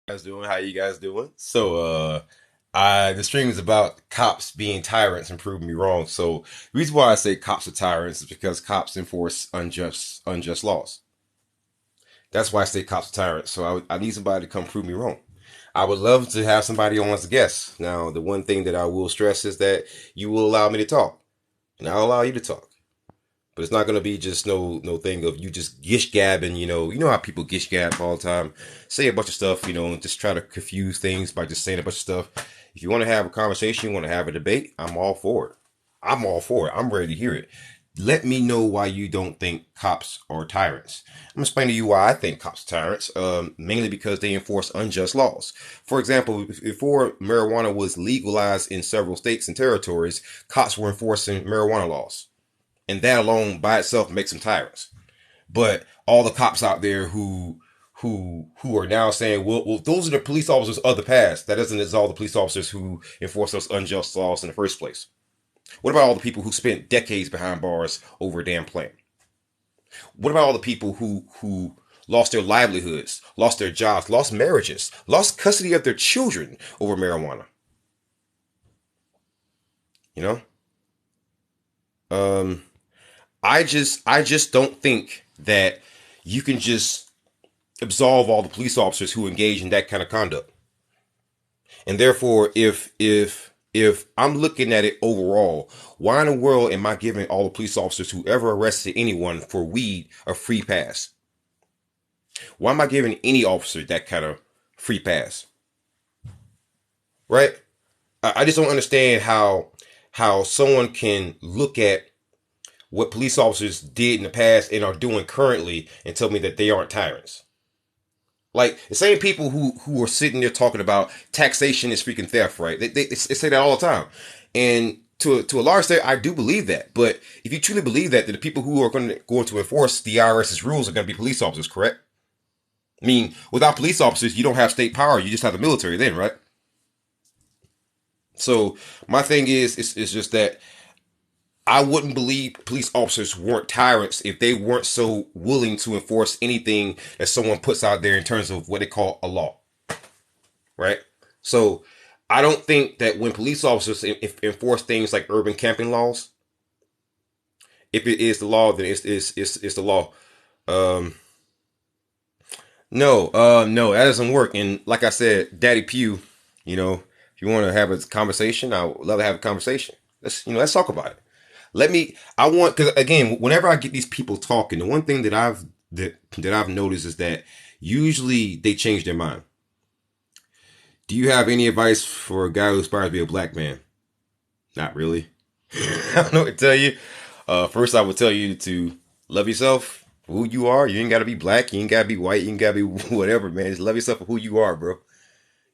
Guys doing? How you guys doing? So the stream is about cops being tyrants and proving me wrong. So the reason why I say cops are tyrants is because cops enforce unjust laws. That's why I say cops are tyrants. So I need somebody to come prove me wrong. I would love to have somebody on as a guest. Now, the one thing that I will stress is that you will allow me to talk, and I'll allow you to talk. But it's not gonna be just no thing of you just gish gabbing, you know how people gish gab all the time, say a bunch of stuff, and just try to confuse things by just saying a bunch of stuff. If you want to have a conversation, you want to have a debate, I'm all for it. I'm all for it. I'm ready to hear it. Let me know why you don't think cops are tyrants. I'm gonna explain to you why I think cops are tyrants. Mainly because they enforce unjust laws. For example, before marijuana was legalized in several states and territories, cops were enforcing marijuana laws, and that alone by itself makes them tyrants. But all the cops out there who are now saying, well, those are the police officers of the past. That doesn't absolve the police officers who enforce those unjust laws in the first place. What about all the people who spent decades behind bars over a damn plan? What about all the people who lost their livelihoods, lost their jobs, lost marriages, lost custody of their children over marijuana? You know, um, I just don't think that you can just absolve all the police officers who engage in that kind of conduct. And therefore, if I'm looking at it overall, why in the world am I giving all the police officers who ever arrested anyone for weed a free pass? Why am I giving any officer that kind of free pass? Right? I just don't understand how someone can look at what police officers did in the past and are doing currently and tell me that they aren't tyrants. Like the same people who are sitting there talking about taxation is freaking theft, right? They say that all the time, and to a large extent, I do believe that. But if you truly believe that, then the people who are going to enforce the IRS's rules are going to be police officers, correct? I mean, without police officers, you don't have state power. You just have the military, then, right? So my thing is just that I wouldn't believe police officers weren't tyrants if they weren't so willing to enforce anything that someone puts out there in terms of what they call a law, right? So I don't think that when police officers enforce things like urban camping laws, if it is the law, then it's the law. Um, no, that doesn't work. And like I said, Daddy Pew, if you want to have a conversation, I would love to have a conversation. Let's talk about it. I want, because again, whenever I get these people talking, the one thing that I've noticed is that usually they change their mind. Do you have any advice for a guy who aspires to be a black man? Not really. I don't know what to tell you. First, I would tell you to love yourself for who you are. You ain't got to be black. You ain't got to be white. You ain't got to be whatever, man. Just love yourself for who you are, bro.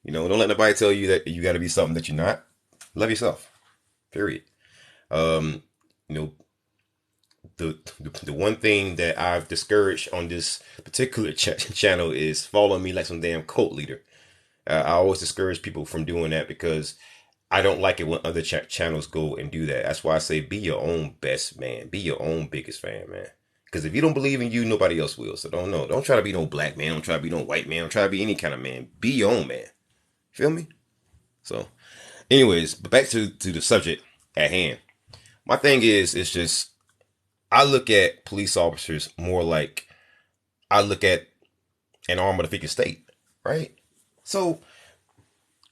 Don't let nobody tell you that you got to be something that you're not. Love yourself. Period. Um, you know, the one thing that I've discouraged on this particular channel is following me like some damn cult leader. I always discourage people from doing that because I don't like it when other channels go and do that. That's why I say be your own best man. Be your own biggest fan, man. Because if you don't believe in you, nobody else will. So don't know. Don't try to be no black man. Don't try to be no white man. Don't try to be any kind of man. Be your own man. Feel me? So, anyways, but back to the subject at hand. My thing is, it's just I look at police officers more like I look at an arm of the freaking state, right? So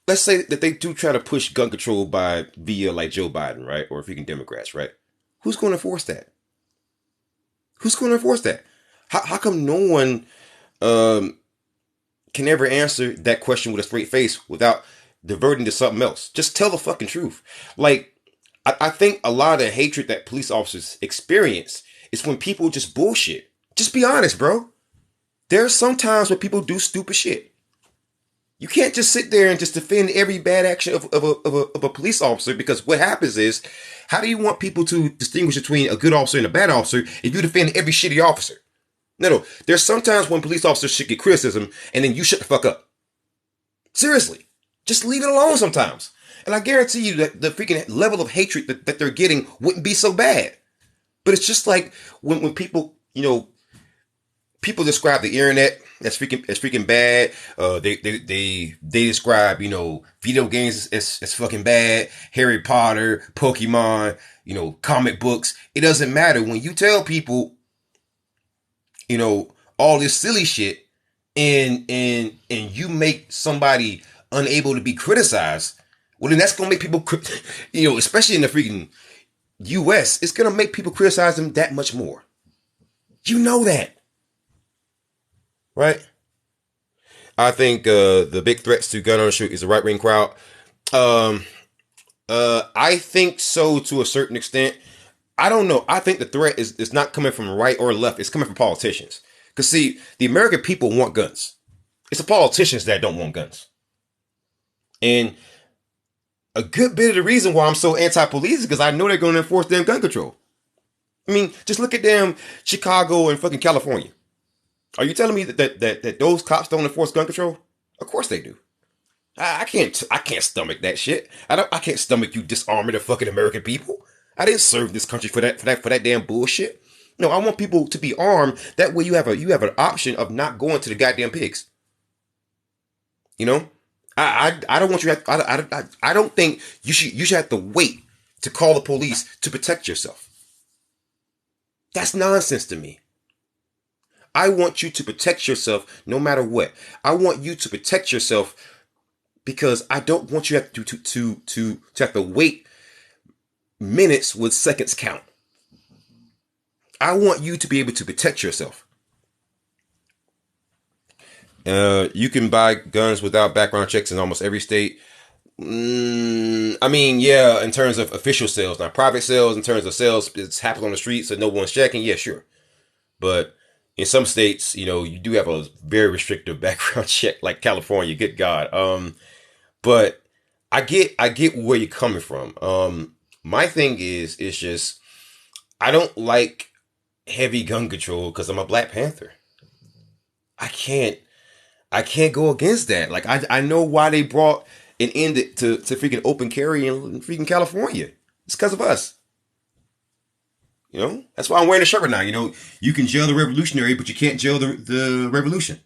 let's say that they do try to push gun control by via like Joe Biden, right, or freaking Democrats, right? Who's going to enforce that? Who's going to enforce that? How come no one um, can ever answer that question with a straight face without diverting to something else? Just tell the fucking truth. Like I think a lot of the hatred that police officers experience is when people just bullshit. Just be honest, bro. There's some times when people do stupid shit. You can't just sit there and just defend every bad action of a police officer, because what happens is, how do you want people to distinguish between a good officer and a bad officer if you defend every shitty officer? No. There's sometimes when police officers should get criticism and then you shut the fuck up. Seriously. Just leave it alone sometimes. And I guarantee you that the freaking level of hatred that they're getting wouldn't be so bad. But it's just like when people, people describe the internet as freaking bad. They describe, video games as fucking bad. Harry Potter, Pokemon, comic books. It doesn't matter when you tell people, all this silly shit, and you make somebody unable to be criticized. Well, then that's gonna make people, especially in the freaking U.S., it's gonna make people criticize them that much more. You know that. Right? I think the big threats to gun ownership is the right wing crowd. I think so to a certain extent. I don't know. I think the threat is not coming from right or left. It's coming from politicians. Because see, the American people want guns. It's the politicians that don't want guns. And a good bit of the reason why I'm so anti-police is because I know they're going to enforce damn gun control. I mean, just look at damn Chicago and fucking California. Are you telling me that those cops don't enforce gun control? Of course they do. I can't stomach that shit. I can't stomach you disarming the fucking American people. I didn't serve this country for that damn bullshit. No, I want people to be armed. That way you have an option of not going to the goddamn pigs. I don't want you. I don't think you should have to wait to call the police to protect yourself. That's nonsense to me. I want you to protect yourself no matter what. I want you to protect yourself because I don't want you to have to wait minutes with seconds count. I want you to be able to protect yourself. You can buy guns without background checks in almost every state. I mean, yeah, in terms of official sales. Now, private sales, in terms of sales, it's happening on the street, so no one's checking. Yeah, sure. But in some states, you do have a very restrictive background check, like California. Good God. But I get where you're coming from. My thing is just I don't like heavy gun control because I'm a Black Panther. I can't go against that. Like I know why they brought an end to freaking open carry in freaking California. It's because of us. That's why I'm wearing a shirt right now. You can jail the revolutionary, but you can't jail the revolution.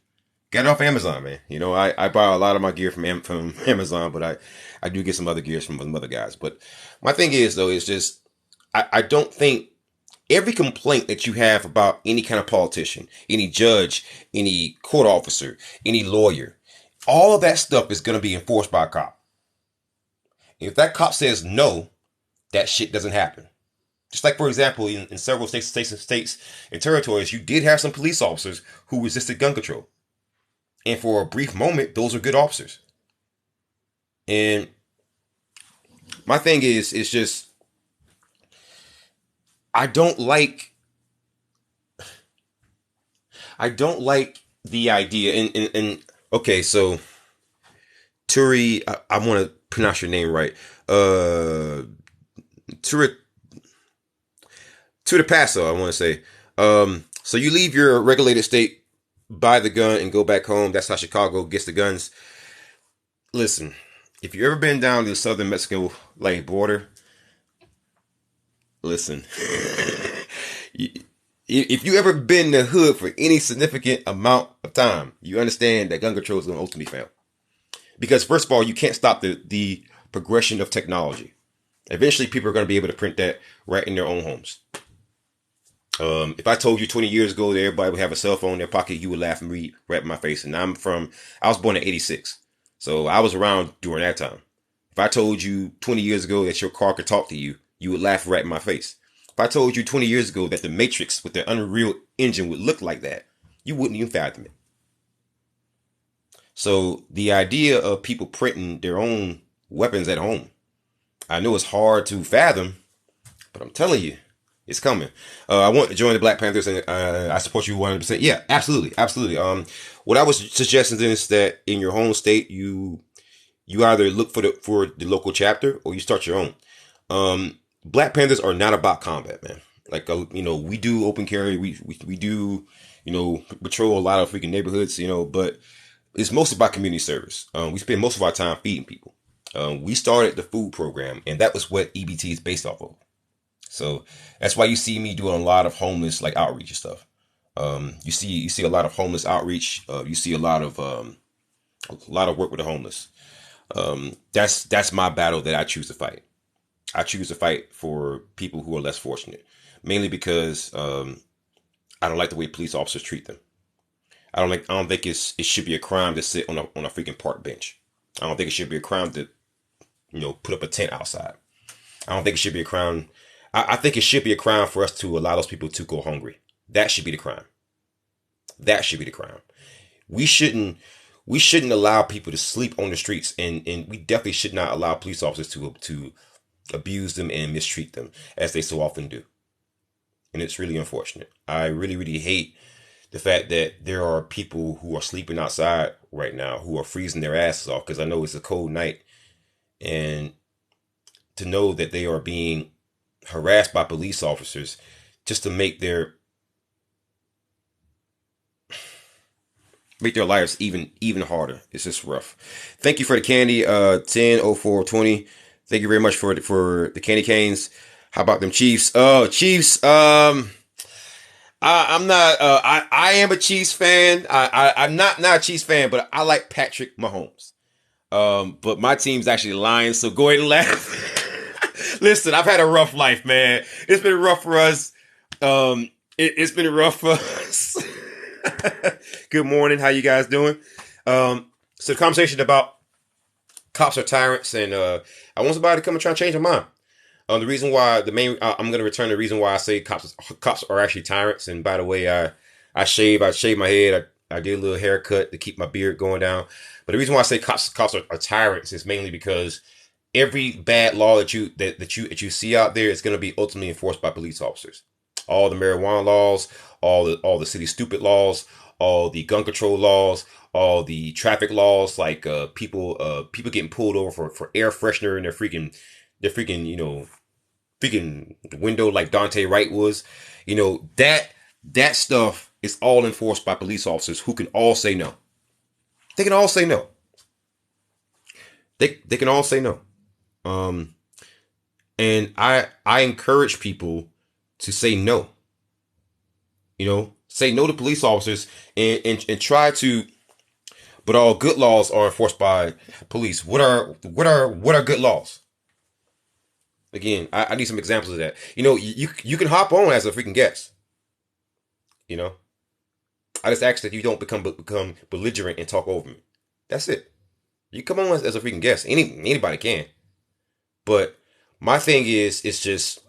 Get it off Amazon, man. I buy a lot of my gear from Amazon, but I do get some other gears from some other guys. But my thing is, though, is just I don't think every complaint that you have about any kind of politician, any judge, any court officer, any lawyer, all of that stuff is going to be enforced by a cop. If that cop says no, that shit doesn't happen. Just like, for example, in several states and territories, you did have some police officers who resisted gun control. And for a brief moment, those are good officers. And my thing is just, I don't like the idea. And okay, so Turi, I want to pronounce your name right. Turi to the Paso, I want to say. So you leave your regulated state, buy the gun, and go back home. That's how Chicago gets the guns. Listen, if you've ever been down to the southern Mexico border, listen. If you ever been in the hood for any significant amount of time, you understand that gun control is going to ultimately fail. Because first of all, you can't stop the progression of technology. Eventually, people are going to be able to print that right in their own homes. If I told you 20 years ago that everybody would have a cell phone in their pocket, you would laugh and read right in my face. And I was born in 86. So I was around during that time. If I told you 20 years ago that your car could talk to you, you would laugh right in my face. If I told you 20 years ago that the Matrix with the Unreal Engine would look like that, you wouldn't even fathom it. So the idea of people printing their own weapons at home, I know it's hard to fathom, but I'm telling you, it's coming. I want to join the Black Panthers, and I support you 100%. Yeah, absolutely, absolutely. What I was suggesting is that in your home state, you either look for the local chapter or you start your own. Black Panthers are not about combat, man. We do open carry, we do, patrol a lot of freaking neighborhoods, but it's mostly about community service. We spend most of our time feeding people. We started the food program, and that was what EBT is based off of. So that's why you see me doing a lot of homeless outreach and stuff. You see a lot of homeless outreach. You see a lot of work with the homeless. That's my battle that I choose to fight. I choose to fight for people who are less fortunate, mainly because I don't like the way police officers treat them. I don't think it should be a crime to sit on a freaking park bench. I don't think it should be a crime to put up a tent outside. I don't think it should be a crime. I think it should be a crime for us to allow those people to go hungry. That should be the crime. That should be the crime. We shouldn't we shouldn't allow people to sleep on the streets, and we definitely should not allow police officers to abuse them and mistreat them as they so often do. And it's really unfortunate. I really, really hate the fact that there are people who are sleeping outside right now who are freezing their asses off, because I know it's a cold night, and to know that they are being harassed by police officers just to make their lives even harder. It's just rough. Thank you for the candy, 100420. Thank you very much for the candy canes. How about them Chiefs? Oh, Chiefs. I'm not. I am a Chiefs fan. I'm not a Chiefs fan, but I like Patrick Mahomes. But my team's actually lying. So go ahead and laugh. Listen, I've had a rough life, man. It's been rough for us. It's been rough for us. Good morning. How you guys doing? So the conversation about cops are tyrants, and I want somebody to come and try and change their mind. The reason why I'm going to return the reason why I say cops are actually tyrants. And by the way, I shaved my head. I did a little haircut to keep my beard going down. But the reason why I say cops are tyrants is mainly because every bad law that you see out there is going to be ultimately enforced by police officers. All the marijuana laws, all the city stupid laws, all the gun control laws, all the traffic laws, like people getting pulled over for air freshener in their freaking freaking window, like Dante Wright was. That stuff is all enforced by police officers who can all say no. They can all say no. They can all say no. And I encourage people to say no. Say no to police officers and try to. But all good laws are enforced by police. What are good laws? Again, I need some examples of that. You can hop on as a freaking guest. I just ask that you don't become belligerent and talk over me. That's it. You come on as a freaking guest. Anybody can. But my thing is, it's just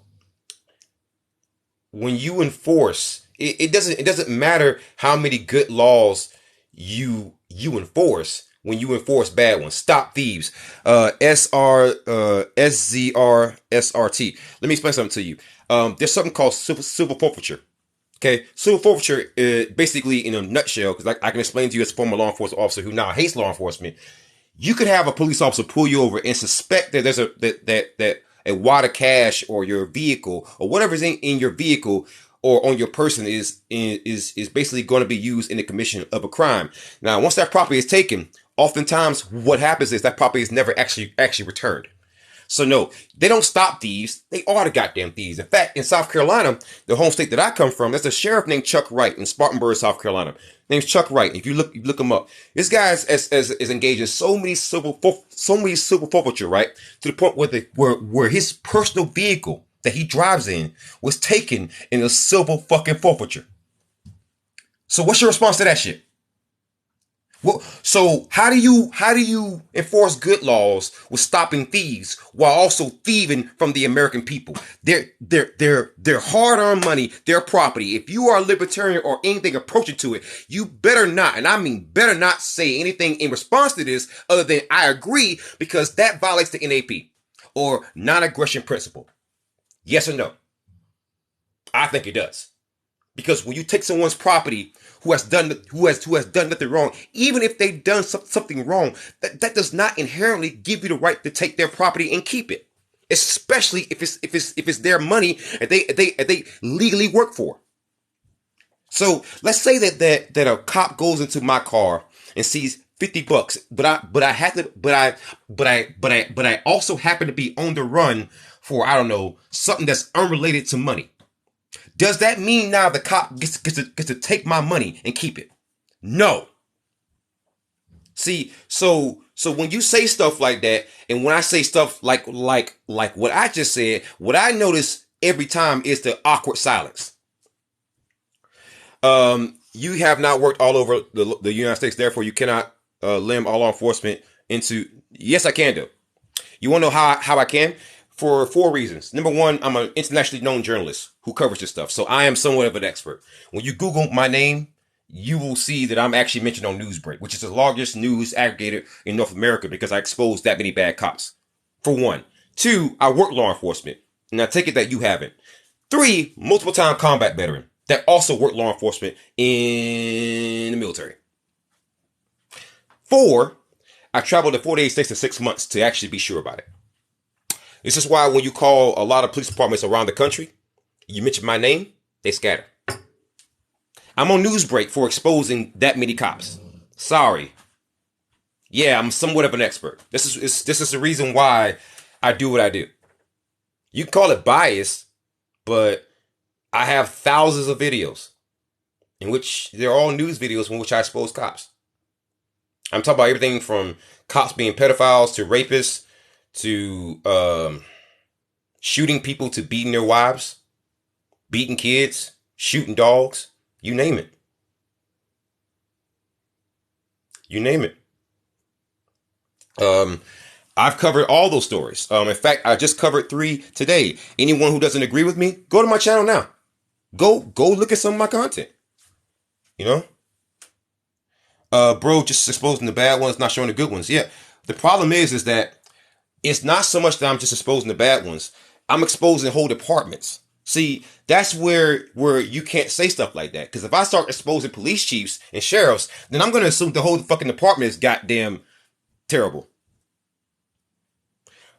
when you enforce, it doesn't matter how many good laws you enforce. When you enforce bad ones, stop thieves. SZRSRT. Let me explain something to you. There's something called civil forfeiture. Okay, civil forfeiture, basically in a nutshell, because I can explain to you as a former law enforcement officer who now hates law enforcement. You could have a police officer pull you over and suspect that there's that a wad of cash or your vehicle or whatever's in your vehicle or on your person is basically going to be used in the commission of a crime. Now, once that property is taken, oftentimes what happens is that property is never actually returned. So no, they don't stop thieves. They are the goddamn thieves. In fact, in South Carolina, the home state that I come from, there's a sheriff named Chuck Wright in Spartanburg, South Carolina. Name's Chuck Wright. If you look him up, this guy is engaged in so many civil forfeiture, right? To the point where his personal vehicle that he drives in was taken in a civil fucking forfeiture. So what's your response to that shit? Well, so how do you enforce good laws with stopping thieves while also thieving from the American people? Their hard-earned money, their property. If you are a libertarian or anything approaching to it, you better not, and I mean better not, say anything in response to this other than I agree, because that violates the NAP or non-aggression principle. Yes or no? I think it does. Because when you take someone's property who has done nothing wrong, even if they've done something wrong, that does not inherently give you the right to take their property and keep it, especially if it's their money and they legally work for. So let's say that a cop goes into my car and sees $50, but I also happen to be on the run for, I don't know, something that's unrelated to money. Does that mean now the cop gets to take my money and keep it? No. See, so when you say stuff like that, and when I say stuff like what I just said, what I notice every time is the awkward silence. You have not worked all over the United States, therefore you cannot limit all law enforcement into. Yes, I can do. You want to know how I can? For 4 reasons. Number one, I'm an internationally known journalist who covers this stuff, so I am somewhat of an expert. When you Google my name, you will see that I'm actually mentioned on Newsbreak, which is the largest news aggregator in North America because I exposed that many bad cops. For one. 2, I work law enforcement, and I take it that you haven't. 3, multiple time combat veteran that also worked law enforcement in the military. 4, I traveled to 48 states in 6 months to actually be sure about it. This is why when you call a lot of police departments around the country, you mention my name, they scatter. I'm on Newsbreak for exposing that many cops. Sorry. Yeah, I'm somewhat of an expert. This is the reason why I do what I do. You can call it bias, but I have thousands of videos in which they're all news videos in which I expose cops. I'm talking about everything from cops being pedophiles to rapists to shooting people to beating their wives, beating kids, shooting dogs, you name it. You name it. I've covered all those stories. In fact, I just covered 3 today. Anyone who doesn't agree with me, go to my channel now. Go look at some of my content. You know? Bro, just exposing the bad ones, not showing the good ones. Yeah. The problem is that it's not so much that I'm just exposing the bad ones. I'm exposing whole departments. See, that's where you can't say stuff like that. Because if I start exposing police chiefs and sheriffs, then I'm going to assume the whole fucking department is goddamn terrible.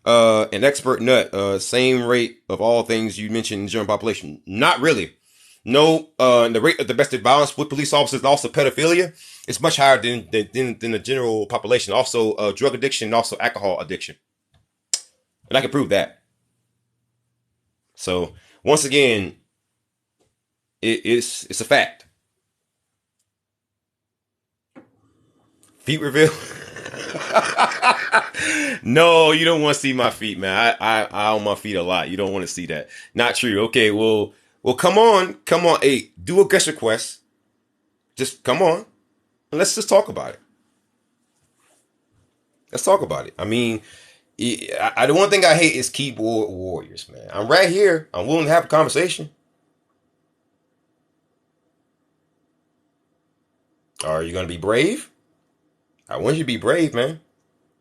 An expert nut, same rate of all things you mentioned in the general population. Not really. No, the rate of domestic violence with police officers and also pedophilia is much higher than the general population. Also, drug addiction and also alcohol addiction. And I can prove that. So, once again, it's a fact. Feet reveal. No, you don't want to see my feet, man. I own my feet a lot. You don't want to see that. Not true. Okay, well, come on. Hey, do a guest request. Just come on. And let's just talk about it. Let's talk about it. I mean, the one thing I hate is keyboard warriors, man. I'm right here. I'm willing to have a conversation. Are you going to be brave? I want you to be brave, man.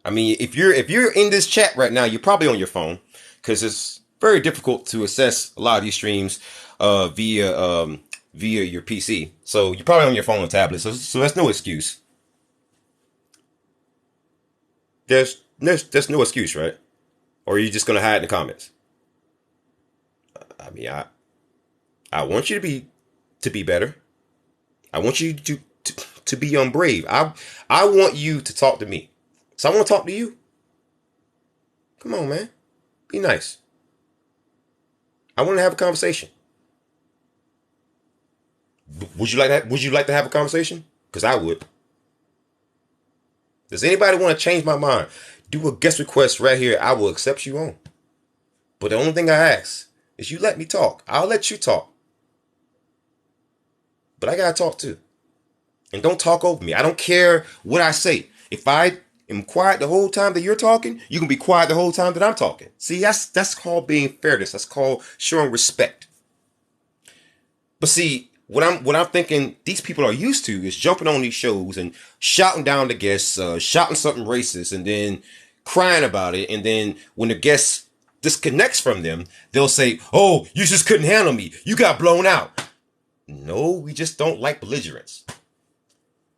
I mean, if you're in this chat right now, you're probably on your phone because it's very difficult to assess a lot of these streams via your PC. So you're probably on your phone or tablet. So that's no excuse. There's no excuse, right? Or are you just gonna hide in the comments? I mean, I want you to be better. I want you to be brave. I want you to talk to me. So I want to talk to you. Come on, man. Be nice. I want to have a conversation. Would you like that? Would you like to have a conversation? Because I would. Does anybody want to change my mind? Do a guest request right here. I will accept you on. But the only thing I ask is you let me talk. I'll let you talk. But I got to talk too. And don't talk over me. I don't care what I say. If I am quiet the whole time that you're talking, you can be quiet the whole time that I'm talking. See, that's called being fairness. That's called showing respect. But see, what I'm thinking these people are used to is jumping on these shows and shouting down the guests, shouting something racist, and then crying about it. And then when the guest disconnects from them, they'll say, "Oh, you just couldn't handle me. You got blown out." No, we just don't like belligerence.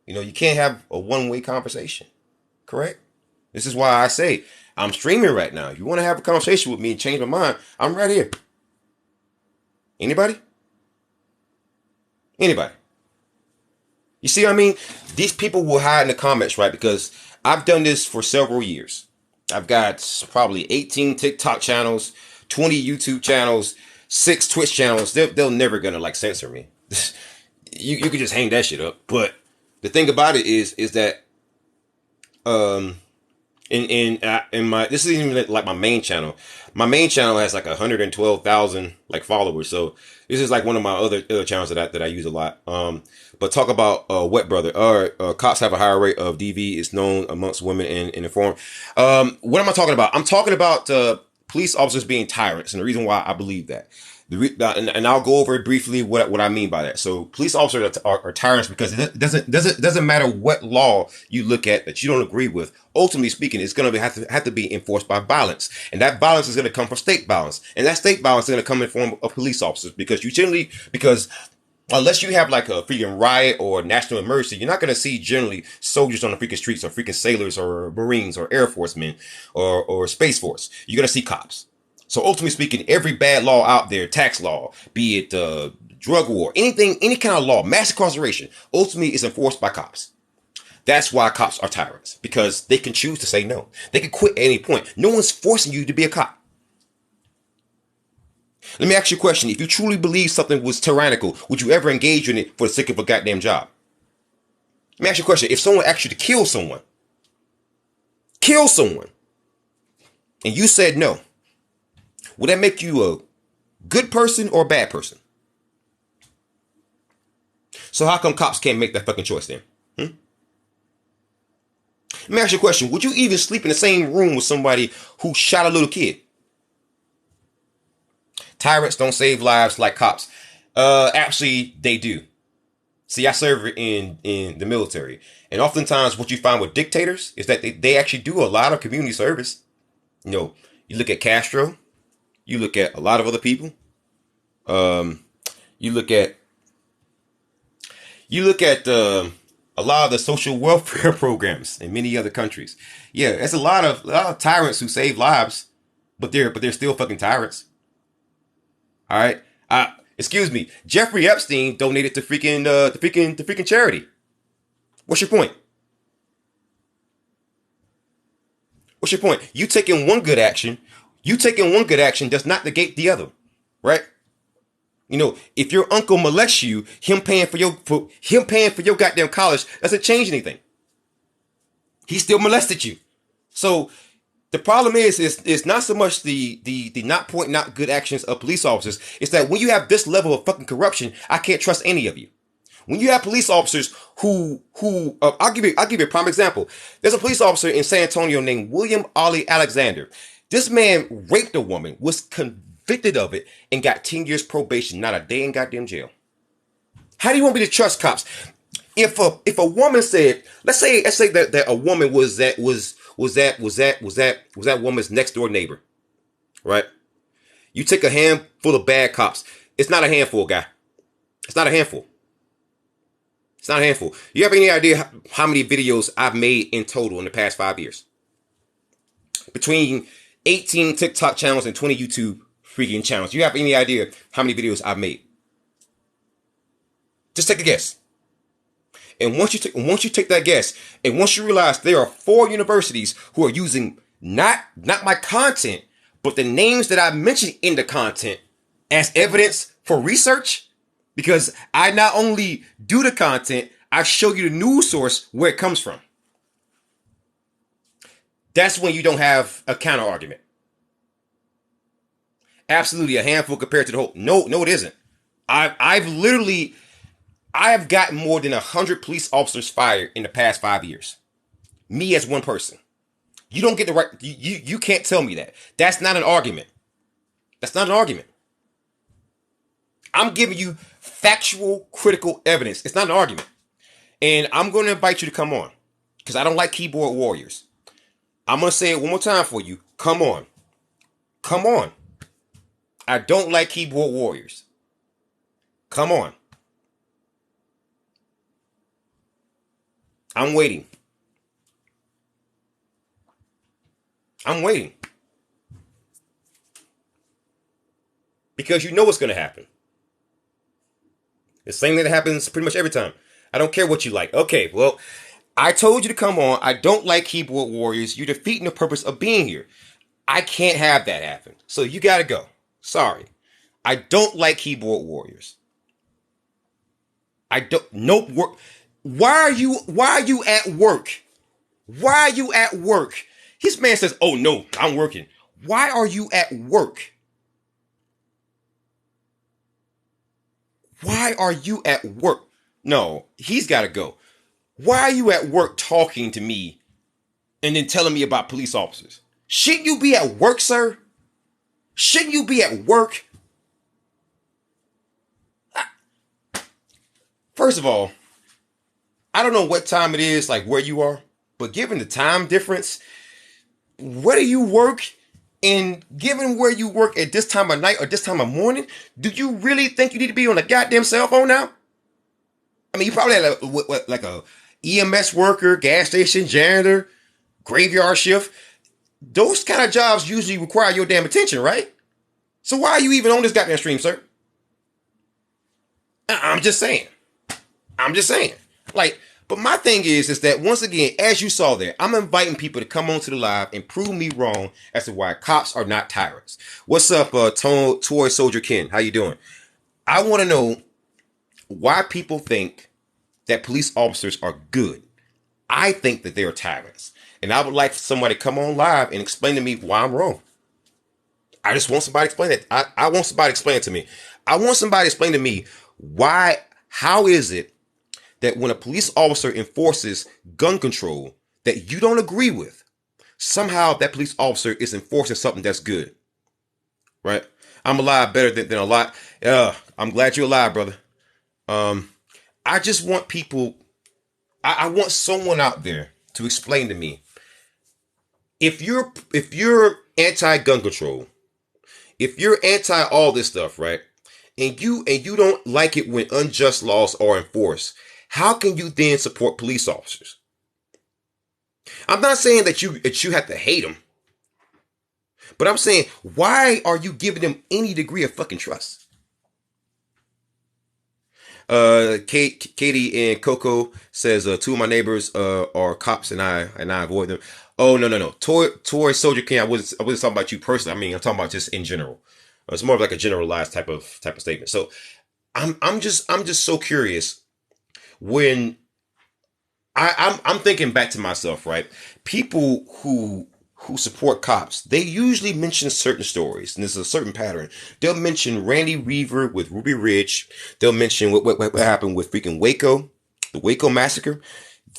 You know, you can't have a one-way conversation. Correct? This is why I say I'm streaming right now. If you want to have a conversation with me and change my mind, I'm right here. Anybody? Anybody? You see what I mean? These people will hide in the comments, right? Because I've done this for several years. I've got probably 18 TikTok channels, 20 YouTube channels, 6 Twitch channels, they're never gonna like censor me. You can just hang that shit up. But the thing about it is that um in my, this isn't even like my main channel. My main channel has like 112,000 like followers. So this is like one of my other channels that I use a lot. But talk about wet brother. Cops have a higher rate of DV. It's known amongst women in the forum. What am I talking about? I'm talking about police officers being tyrants, and the reason why I believe that. And I'll go over briefly what I mean by that. So police officers are tyrants because it doesn't matter what law you look at that you don't agree with. Ultimately speaking, it's going to have to be enforced by violence, and that violence is going to come from state violence, and that state violence is going to come in form of police officers because unless you have like a freaking riot or national emergency, you're not going to see generally soldiers on the freaking streets or freaking sailors or Marines or Air Force men or Space Force. You're going to see cops. So ultimately speaking, every bad law out there, tax law, be it drug war, anything, any kind of law, mass incarceration, ultimately is enforced by cops. That's why cops are tyrants, because they can choose to say no. They can quit at any point. No one's forcing you to be a cop. Let me ask you a question. If you truly believe something was tyrannical, would you ever engage in it for the sake of a goddamn job? Let me ask you a question. If someone asked you to kill someone, and you said no, would that make you a good person or a bad person? So how come cops can't make that fucking choice then? Let me ask you a question. Would you even sleep in the same room with somebody who shot a little kid? Tyrants don't save lives like cops. Actually, they do. See, I serve in the military. And oftentimes what you find with dictators is that they actually do a lot of community service. You know, you look at Castro. You look at a lot of other people. You look at a lot of the social welfare programs in many other countries. Yeah, there's a lot of tyrants who save lives, but they're still fucking tyrants. All right. Excuse me. Jeffrey Epstein donated to freaking charity. What's your point? What's your point? You taking one good action does not negate the other, right? You know, if your uncle molests you, him paying for your goddamn college doesn't change anything. He still molested you. So the problem is not so much the not pointing out good actions of police officers. It's that when you have this level of fucking corruption, I can't trust any of you. When you have police officers who I'll give you a prime example. There's a police officer in San Antonio named William Ollie Alexander. This man raped a woman, was convicted of it, and got 10 years probation, not a day in goddamn jail. How do you want me to trust cops? If a woman said, let's say that a woman was that woman's next door neighbor, right? You take a handful of bad cops. It's not a handful, guy. It's not a handful. It's not a handful. You have any idea how many videos I've made in total in the past 5 years? Between 18 TikTok channels and 20 YouTube freaking channels. You have any idea how many videos I've made? Just take a guess. And once you take that guess, and once you realize there are 4 universities who are using not my content, but the names that I mentioned in the content as evidence for research, because I not only do the content, I show you the news source where it comes from. That's when you don't have a counter argument. Absolutely a handful compared to the whole. No, it isn't. I have gotten more than 100 police officers fired in the past 5 years. Me as one person. You don't get the right. You can't tell me that. That's not an argument. That's not an argument. I'm giving you factual, critical evidence. It's not an argument. And I'm going to invite you to come on, because I don't like keyboard warriors. I'm going to say it one more time for you. Come on. Come on. I don't like keyboard warriors. Come on. I'm waiting. I'm waiting. Because you know what's going to happen. The same thing that happens pretty much every time. I don't care what you like. Okay, well, I told you to come on. I don't like keyboard warriors. You're defeating the purpose of being here. I can't have that happen. So you got to go. Sorry. I don't like keyboard warriors. I don't. Nope. Work. Why are you? Why are you at work? Why are you at work? His man says, "Oh no, I'm working." Why are you at work? Why are you at work? No, he's got to go. Why are you at work talking to me and then telling me about police officers? Shouldn't you be at work, sir? Shouldn't you be at work? First of all, I don't know what time it is, like where you are, but given the time difference, where do you work? And given where you work at this time of night or this time of morning, do you really think you need to be on a goddamn cell phone now? I mean, you probably had like a EMS worker, gas station janitor, graveyard shift. Those kind of jobs usually require your damn attention, right? So why are you even on this goddamn stream, sir? I'm just saying. I'm just saying. Like, but my thing is that once again, as you saw there, I'm inviting people to come onto the live and prove me wrong as to why cops are not tyrants. What's up, Toy Soldier Ken? How you doing? I want to know why people think that police officers are good. I think that they are tyrants. And I would like somebody to come on live and explain to me why I'm wrong. I just want somebody to explain it. I want somebody to explain it to me. I want somebody to explain to me how is it that when a police officer enforces gun control that you don't agree with, somehow that police officer is enforcing something that's good, right? I'm alive better than a lot. I'm glad you're alive, brother. I just want people, I want someone out there to explain to me, if you're anti-gun control, if you're anti all this stuff, right? And you don't like it when unjust laws are enforced, how can you then support police officers? I'm not saying that you have to hate them, but I'm saying, why are you giving them any degree of fucking trust? Katie and Coco says, two of my neighbors are cops and I avoid them. Oh no. Toy Soldier King, I wasn't talking about you personally. I mean, I'm talking about just in general. It's more of like a generalized type of statement. So I'm just so curious when I'm thinking back to myself, right? People who support cops, they usually mention certain stories, and there's a certain pattern. They'll mention Randy Weaver with Ruby Ridge. They'll mention what happened with freaking Waco, the Waco massacre.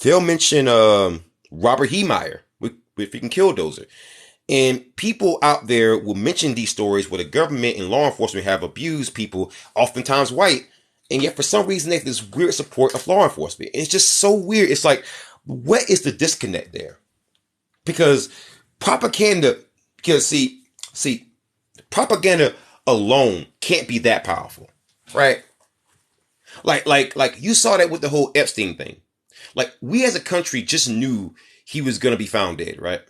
They'll mention Robert Heemeyer with freaking Killdozer. And people out there will mention these stories where the government and law enforcement have abused people, oftentimes white, and yet for some reason they have this weird support of law enforcement. And it's just so weird. It's like, what is the disconnect there? Because propaganda, see, propaganda alone can't be that powerful, right? Like you saw that with the whole Epstein thing. Like, we as a country just knew he was gonna be found dead, right?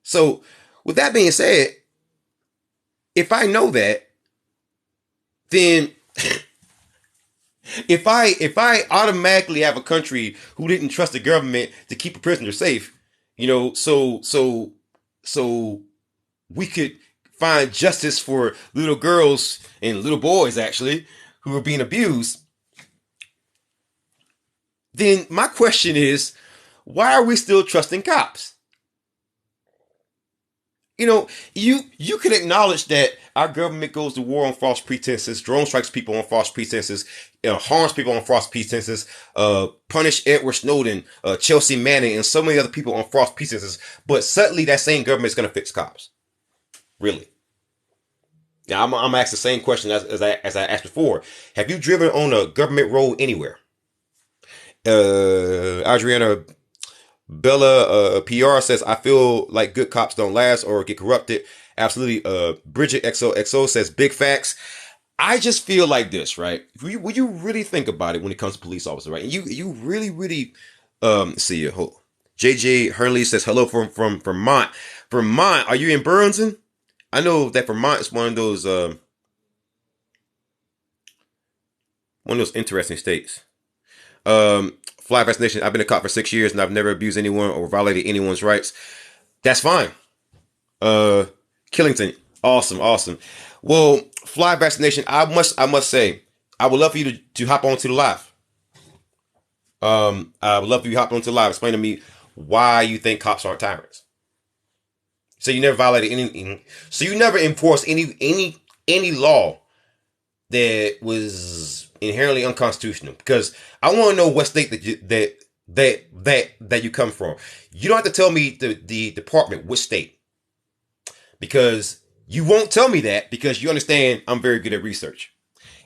So, with that being said, if I know that, then if I automatically have a country who didn't trust the government to keep a prisoner safe, so we could find justice for little girls and little boys actually who are being abused, then my question is, why are we still trusting cops? You can acknowledge that our government goes to war on false pretenses, drone strikes people on false pretenses, harms people on false pretenses, punish Edward Snowden, Chelsea Manning, and so many other people on false pretenses. But suddenly that same government is going to fix cops. Really? Now, I'm going to ask the same question as I asked before. Have you driven on a government road anywhere? Adriana Bella PR says, I feel like good cops don't last or get corrupted. Absolutely. Bridget XOXO says, big facts. I just feel like this, right? When you really think about it when it comes to police officers, right? And you really see it. JJ Hurley says, hello from Vermont. Vermont, are you in Burlington? I know that Vermont is one of those interesting states. Fly vaccination. I've been a cop for 6 years and I've never abused anyone or violated anyone's rights. That's fine. Killington. Awesome, awesome. Well, fly vaccination. I must say, I would love for you to hop onto the live. I would love for you to hop onto the live. Explain to me why you think cops aren't tyrants. So you never violated anything. So you never enforced any law that was inherently unconstitutional. Because I want to know what state that you come from. You don't have to tell me the department which state, because you won't tell me that because you understand I'm very good at research.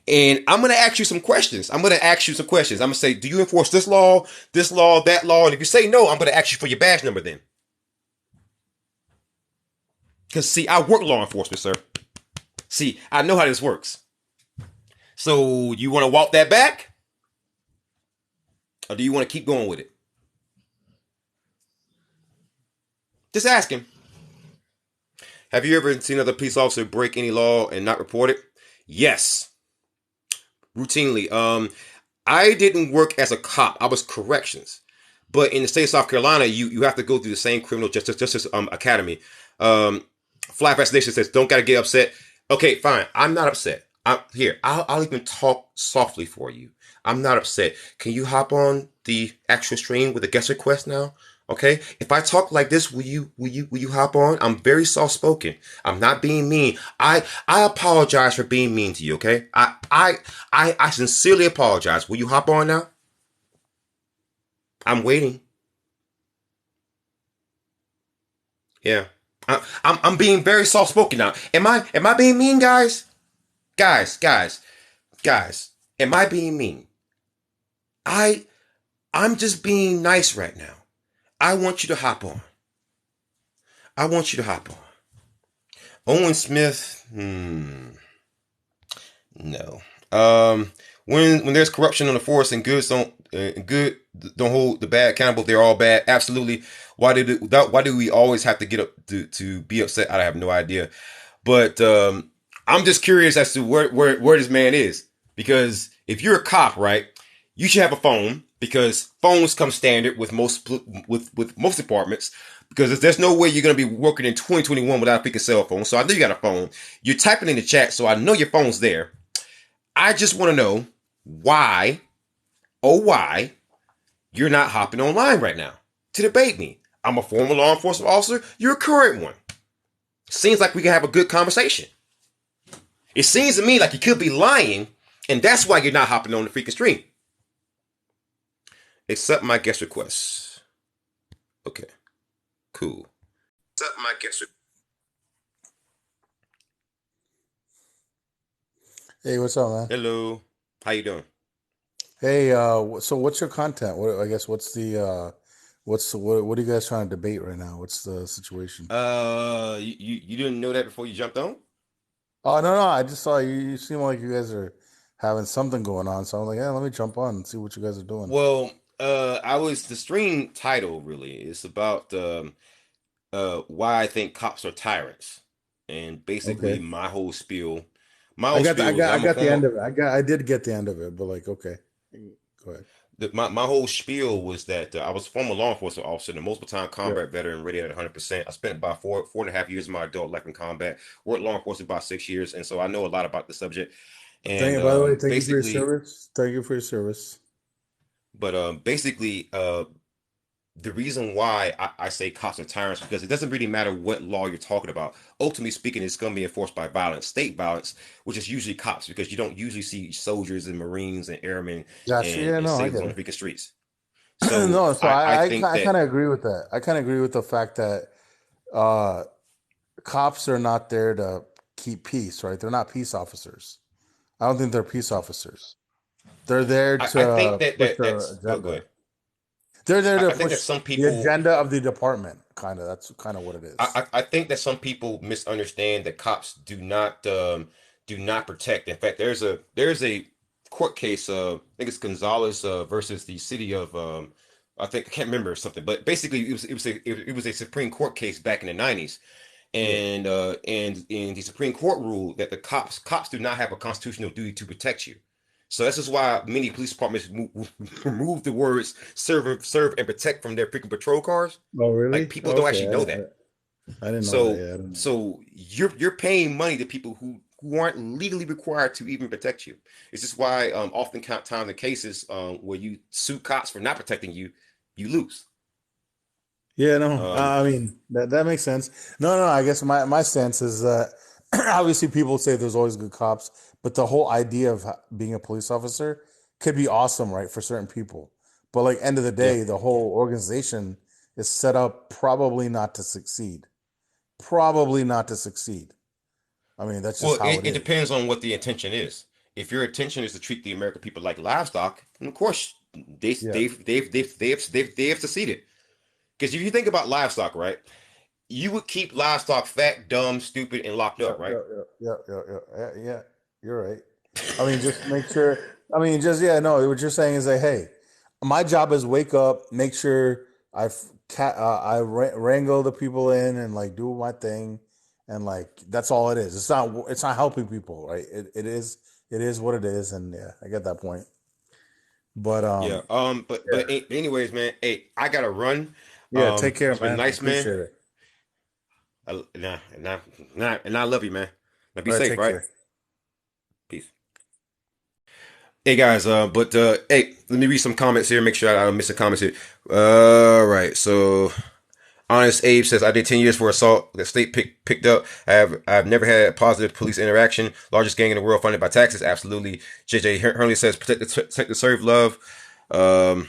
And I'm going to ask you some questions. I'm going to say, do you enforce this law, that law? And if you say no, I'm going to ask you for your badge number then. Because, see, I work law enforcement, sir. See, I know how this works. So, you want to walk that back? Or do you want to keep going with it? Just ask him. Have you ever seen another police officer break any law and not report it? Yes. Routinely. I didn't work as a cop. I was corrections. But in the state of South Carolina, you have to go through the same criminal justice academy. Fly Fascination says, don't gotta get upset. Okay, fine. I'm not upset. I'm here. I'll even talk softly for you. I'm not upset. Can you hop on the actual stream with a guest request now? Okay. If I talk like this, will you hop on? I'm very soft spoken. I'm not being mean. I apologize for being mean to you. Okay. I sincerely apologize. Will you hop on now? I'm waiting. Yeah. I'm being very soft spoken now. Am I being mean, guys? Guys. Am I being mean? I I'm just being nice right now. I want you to hop on. I want you to hop on. Owen Smith, no. When there's corruption on the force and good don't hold the bad accountable, they're all bad. Absolutely. Why do we always have to get up to be upset? I have no idea. But I'm just curious as to where this man is, because if you're a cop, right, you should have a phone, because phones come standard with most departments. Because there's no way you're going to be working in 2021 without a freaking cell phone. So I know you got a phone. You're typing in the chat, so I know your phone's there. I just want to know why, why you're not hopping online right now to debate me. I'm a former law enforcement officer. You're a current one. Seems like we can have a good conversation. It seems to me like you could be lying, and that's why you're not hopping on the freaking stream. Accept my guest requests. Okay, cool. Accept my guest request. Hey, what's up, man? Hello. How you doing? Hey, so what's your content? I guess what are you guys trying to debate right now? What's the situation? You didn't know that before you jumped on? Oh, no, no, I just saw you. You seem like you guys are having something going on, so I'm like, yeah, let me jump on and see what you guys are doing. Well, I was the stream title really. It's about why I think cops are tyrants, and basically Okay, my whole spiel is that I I'm a got the former. end of it. I did get the end of it, but like, okay, go ahead. My whole spiel was that I was a former law enforcement officer and a multiple time Yeah. combat veteran, ready at 100%. I spent about four and a half years of my adult life in combat. Worked law enforcement about 6 years, and so I know a lot about the subject. Thank And you. By the way, thank you for your basically, service. Thank you for your service. basically, the reason why I say cops are tyrants, because it doesn't really matter what law you're talking about. Ultimately speaking, it's going to be enforced by violence, state violence, which is usually cops, because you don't usually see soldiers and Marines and airmen Gotcha. and, Yeah, and no, I sailors get on the it. freaking streets. So No, so I think I that kind of agree with that. I kind of agree with the fact that uh cops are not there to keep peace, right? They're not peace officers. I don't think they're peace officers. They're there I think to that push that the that's oh agenda. good. They're there to I think that push some the people agenda of the department, kind of. That's kind of what it is. I think that some people misunderstand that cops do not protect. In fact, there's a court case. I think it's Gonzalez versus the city of I think I can't remember something, but basically it was a Supreme Court case back in the 90s, Yeah. and the Supreme Court ruled that the cops do not have a constitutional duty to protect you. So this is why many police departments remove the words serve and protect from their freaking patrol cars. Oh, Like really? people don't Okay. actually know that. I didn't know that. So Yeah, I didn't know that. so you're paying money to people who aren't legally required to even protect you. It's just why oftentimes in cases where you sue cops for not protecting you, you lose. Yeah, no, Um, I mean that makes sense. No, no, I guess my stance is that obviously people say there's always good cops, but the whole idea of being a police officer could be awesome, right, for certain people. But like end of the yeah. day, the whole organization is set up probably not to succeed. Probably not to succeed. I mean, that's just Well, how it it is. depends on what the intention is. If your intention is to treat the American people like livestock, then of course Yeah. they have succeeded. Because if you think about livestock, right, you would keep livestock fat, dumb, stupid, and locked Yeah, up, right? yeah, yeah, yeah, yeah, yeah. You're right. I mean, just make sure. I mean, just yeah. No, what you're saying is that hey, my job is wake up, make sure I wrangle the people in and like do my thing, and like that's all it is. It's not helping people, right? It is what it is, and yeah, I get that point. But Yeah. yeah, Anyways, man. Hey, I gotta run. yeah. Take care, It's been man. nice, man. Appreciate it. And I love you, man. Now be All right, safe, take right? care. Peace. Hey guys, hey, let me read some comments here. Make sure I don't miss the comments here. All right, so Honest Abe says, I did 10 years for assault that state picked up. I've never had positive police interaction. Largest gang in the world funded by taxes. Absolutely. JJ Hurley says, protect the serve love. Um,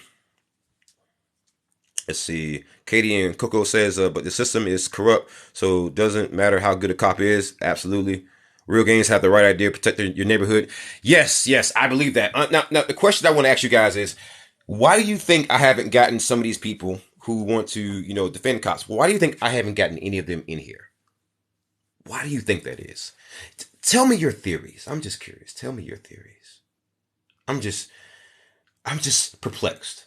let's see. Katie and Coco says, but the system is corrupt, so it doesn't matter how good a cop is. Absolutely. Real gangs have the right idea, protect your neighborhood. Yes, yes, I believe that. Now, the question I want to ask you guys is, why do you think I haven't gotten some of these people who want to, defend cops? Why do you think I haven't gotten any of them in here? Why do you think that is? Tell me your theories. I'm just curious. Tell me your theories. I'm just, I'm just perplexed.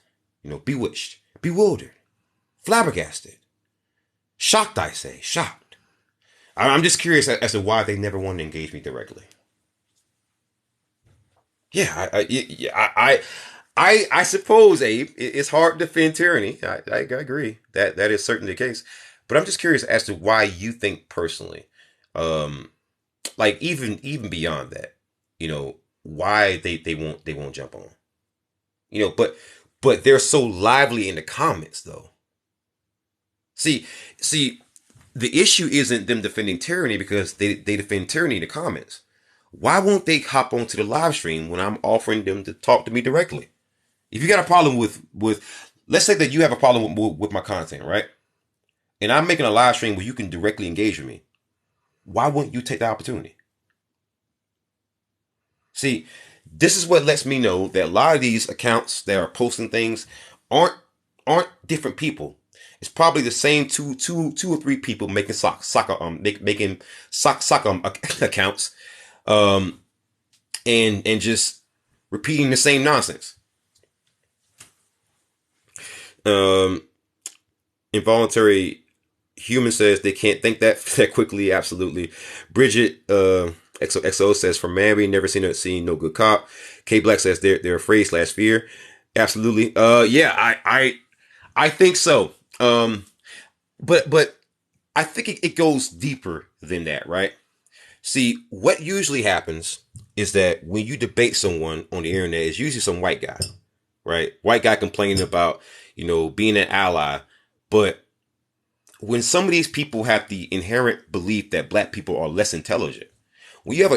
Bewitched, bewildered, flabbergasted, shocked. I say, shocked. I'm just curious as to why they never want to engage me directly. Yeah, I suppose, Abe, it's hard to defend tyranny. I agree that is certainly the case, but I'm just curious as to why you think personally, um, like even beyond that, why they won't jump on, but they're so lively in the comments though. See, see, the issue isn't them defending tyranny because they defend tyranny in the comments. Why won't they hop onto the live stream when I'm offering them to talk to me directly? If you got a problem with let's say that you have a problem with my content, right? And I'm making a live stream where you can directly engage with me. Why wouldn't you take the opportunity? See, this is what lets me know that a lot of these accounts that are posting things aren't aren't different people. It's probably the same two or three people making soccer making soccer accounts um and just repeating the same nonsense. Um, Involuntary human says they can't think that quickly. Absolutely. Bridget XOXO says from Mary never seen no good cop. K Black says they're afraid slash fear. Absolutely. Yeah, I think so. But I think it goes deeper than that, right? See, what usually happens is that when you debate someone on the internet, it's usually some white guy, right? White guy complaining about, being an ally. But when some of these people have the inherent belief that black people are less intelligent, when you have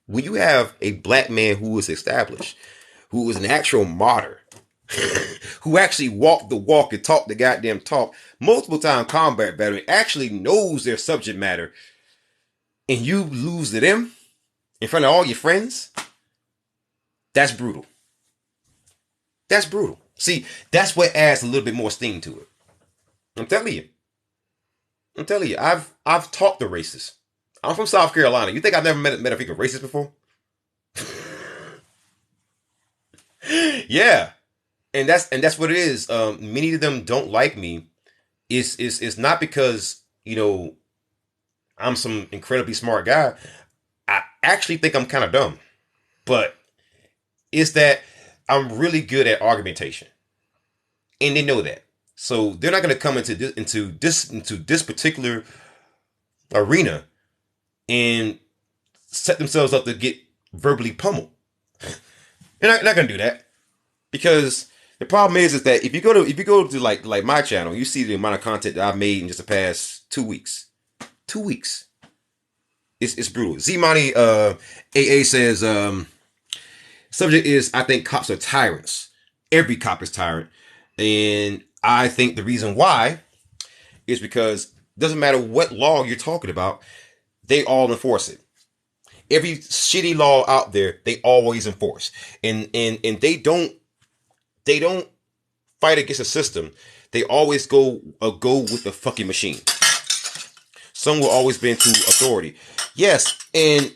when you have a black man who is established, who is an actual martyr, who actually walked the walk and talked the goddamn talk, multiple time combat veteran, actually knows their subject matter, and you lose to them in front of all your friends, that's brutal. That's brutal. See, that's what adds a little bit more sting to it. I'm telling you. I'm telling you. I've talked to racists. I'm from South Carolina. You think I've never met a freaking racist before? Yeah, and that's what it is. Many of them don't like me. Is not because I'm some incredibly smart guy. I actually think I'm kind of dumb, but it's that I'm really good at argumentation, and they know that. So they're not going to come into this particular arena and set themselves up to get verbally pummeled. They're not going to do that, because the problem is that if you go to like my channel, you see the amount of content that I've made in just the past 2 weeks. 2 weeks. It's brutal. Z-Money AA says subject is, I think cops are tyrants. Every cop is tyrant. And I think the reason why is because it doesn't matter what law you're talking about, they all enforce it. Every shitty law out there, they always enforce. And they don't fight against the system. They always go with the fucking machine. Some will always bend to authority. Yes, and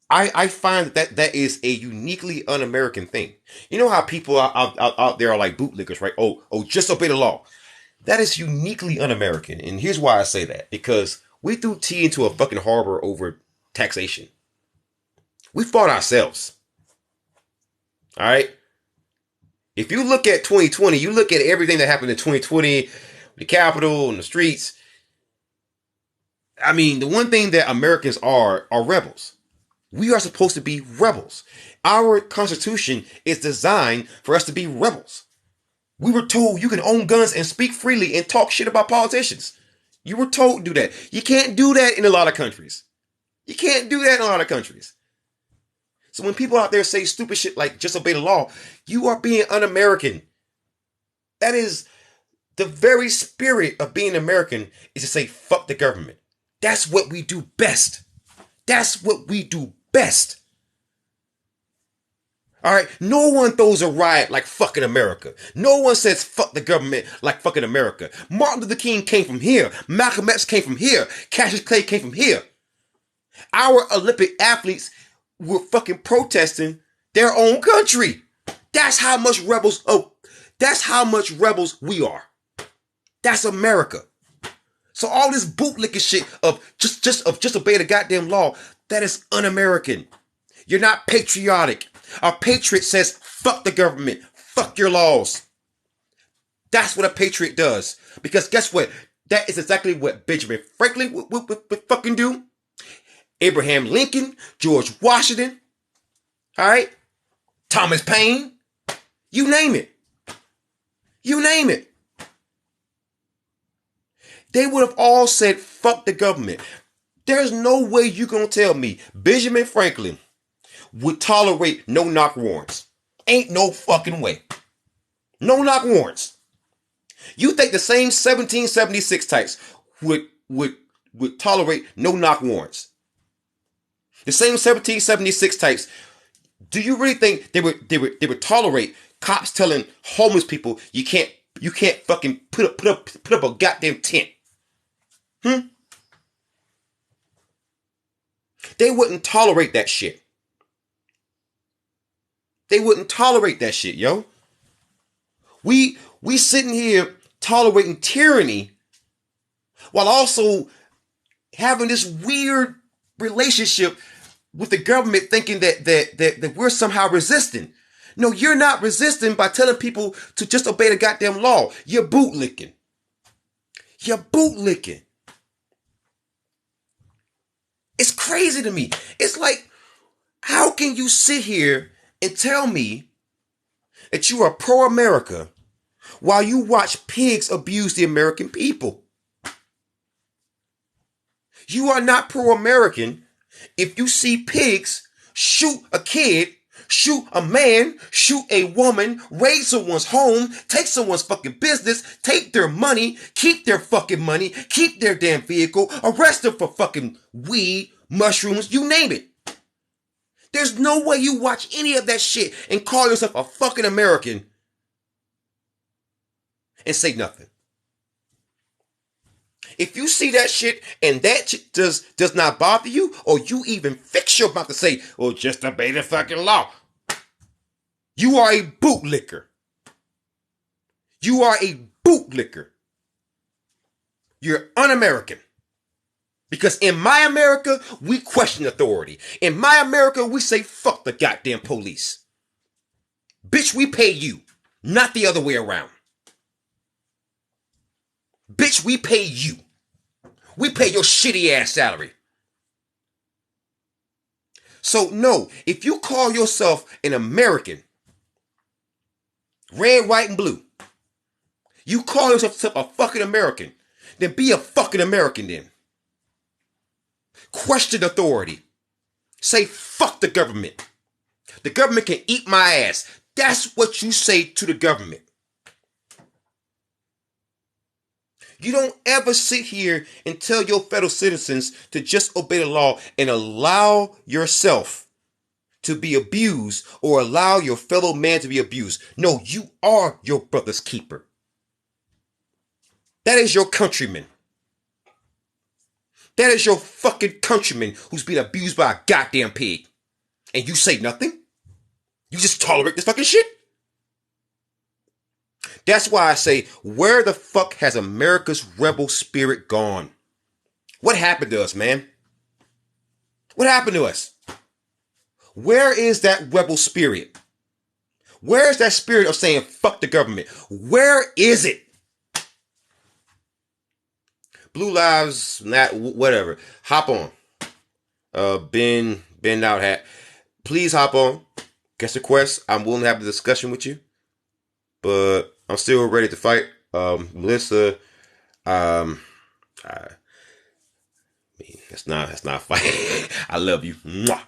I find that is a uniquely un-American thing. You know how people out there are like bootlickers, right? Oh, just obey the law. That is uniquely un-American. And here's why I say that. Because we threw tea into a fucking harbor over taxation. We fought ourselves. All right? If you look at 2020, you look at everything that happened in 2020, the Capitol and the streets. I mean, the one thing that Americans are rebels. We are supposed to be rebels. Our Constitution is designed for us to be rebels. We were told you can own guns and speak freely and talk shit about politicians. You were told to do that. You can't do that in a lot of countries. You can't do that in a lot of countries. So when people out there say stupid shit like just obey the law, you are being un-American. That is the very spirit of being American, is to say fuck the government. That's what we do best. That's what we do best. All right. No one throws a riot like fucking America. No one says fuck the government like fucking America. Martin Luther King came from here. Malcolm X came from here. Cassius Clay came from here. Our Olympic athletes were fucking protesting their own country. That's how much rebels. Oh, that's how much rebels we are. That's America. So all this bootlicking shit of just obey the goddamn law, that is un-American. You're not patriotic. A patriot says, fuck the government. Fuck your laws. That's what a patriot does. Because guess what? That is exactly what Benjamin Franklin would fucking do. Abraham Lincoln, George Washington, all right? Thomas Paine, you name it. You name it. They would have all said, fuck the government. There's no way you're going to tell me Benjamin Franklin would tolerate no-knock warrants. Ain't no fucking way. No-knock warrants. You think the same 1776 types would tolerate no-knock warrants? The same 1776 types, do you really think they would tolerate cops telling homeless people you can't fucking put up a goddamn tent? They wouldn't tolerate that shit. They wouldn't tolerate that shit, yo. We sitting here tolerating tyranny while also having this weird relationship with the government, thinking that we're somehow resisting. No, you're not resisting by telling people to just obey the goddamn law. You're bootlicking. You're bootlicking. It's crazy to me. It's like, how can you sit here and tell me that you are pro-America while you watch pigs abuse the American people? You are not pro-American if you see pigs shoot a kid, shoot a man, shoot a woman, raid someone's home, take someone's fucking business, take their money, keep their fucking money, keep their damn vehicle, arrest them for fucking weed, mushrooms, you name it. There's no way you watch any of that shit and call yourself a fucking American and say nothing. If you see that shit and that shit does not bother you, or you even fix your mouth to say, well, just obey the fucking law, you are a bootlicker. You are a bootlicker. You're un-American. Because in my America, we question authority. In my America, we say, fuck the goddamn police. Bitch, we pay you, not the other way around. Bitch, we pay you. We pay your shitty ass salary. So no, if you call yourself an American, red, white, and blue, you call yourself a fucking American, then be a fucking American then. Question authority. Say fuck the government. The government can eat my ass. That's what you say to the government. You don't ever sit here and tell your fellow citizens to just obey the law and allow yourself to be abused or allow your fellow man to be abused. No, you are your brother's keeper. That is your countryman. That is your fucking countryman who's being abused by a goddamn pig. And you say nothing? You just tolerate this fucking shit? That's why I say, where the fuck has America's rebel spirit gone? What happened to us, man? What happened to us? Where is that rebel spirit? Where is that spirit of saying fuck the government? Where is it? Blue Lives, whatever. Hop on. Ben out hat. Please hop on. Guest request. I'm willing to have a discussion with you. But I'm still ready to fight. Melissa, I mean, that's not a fight. I love you. No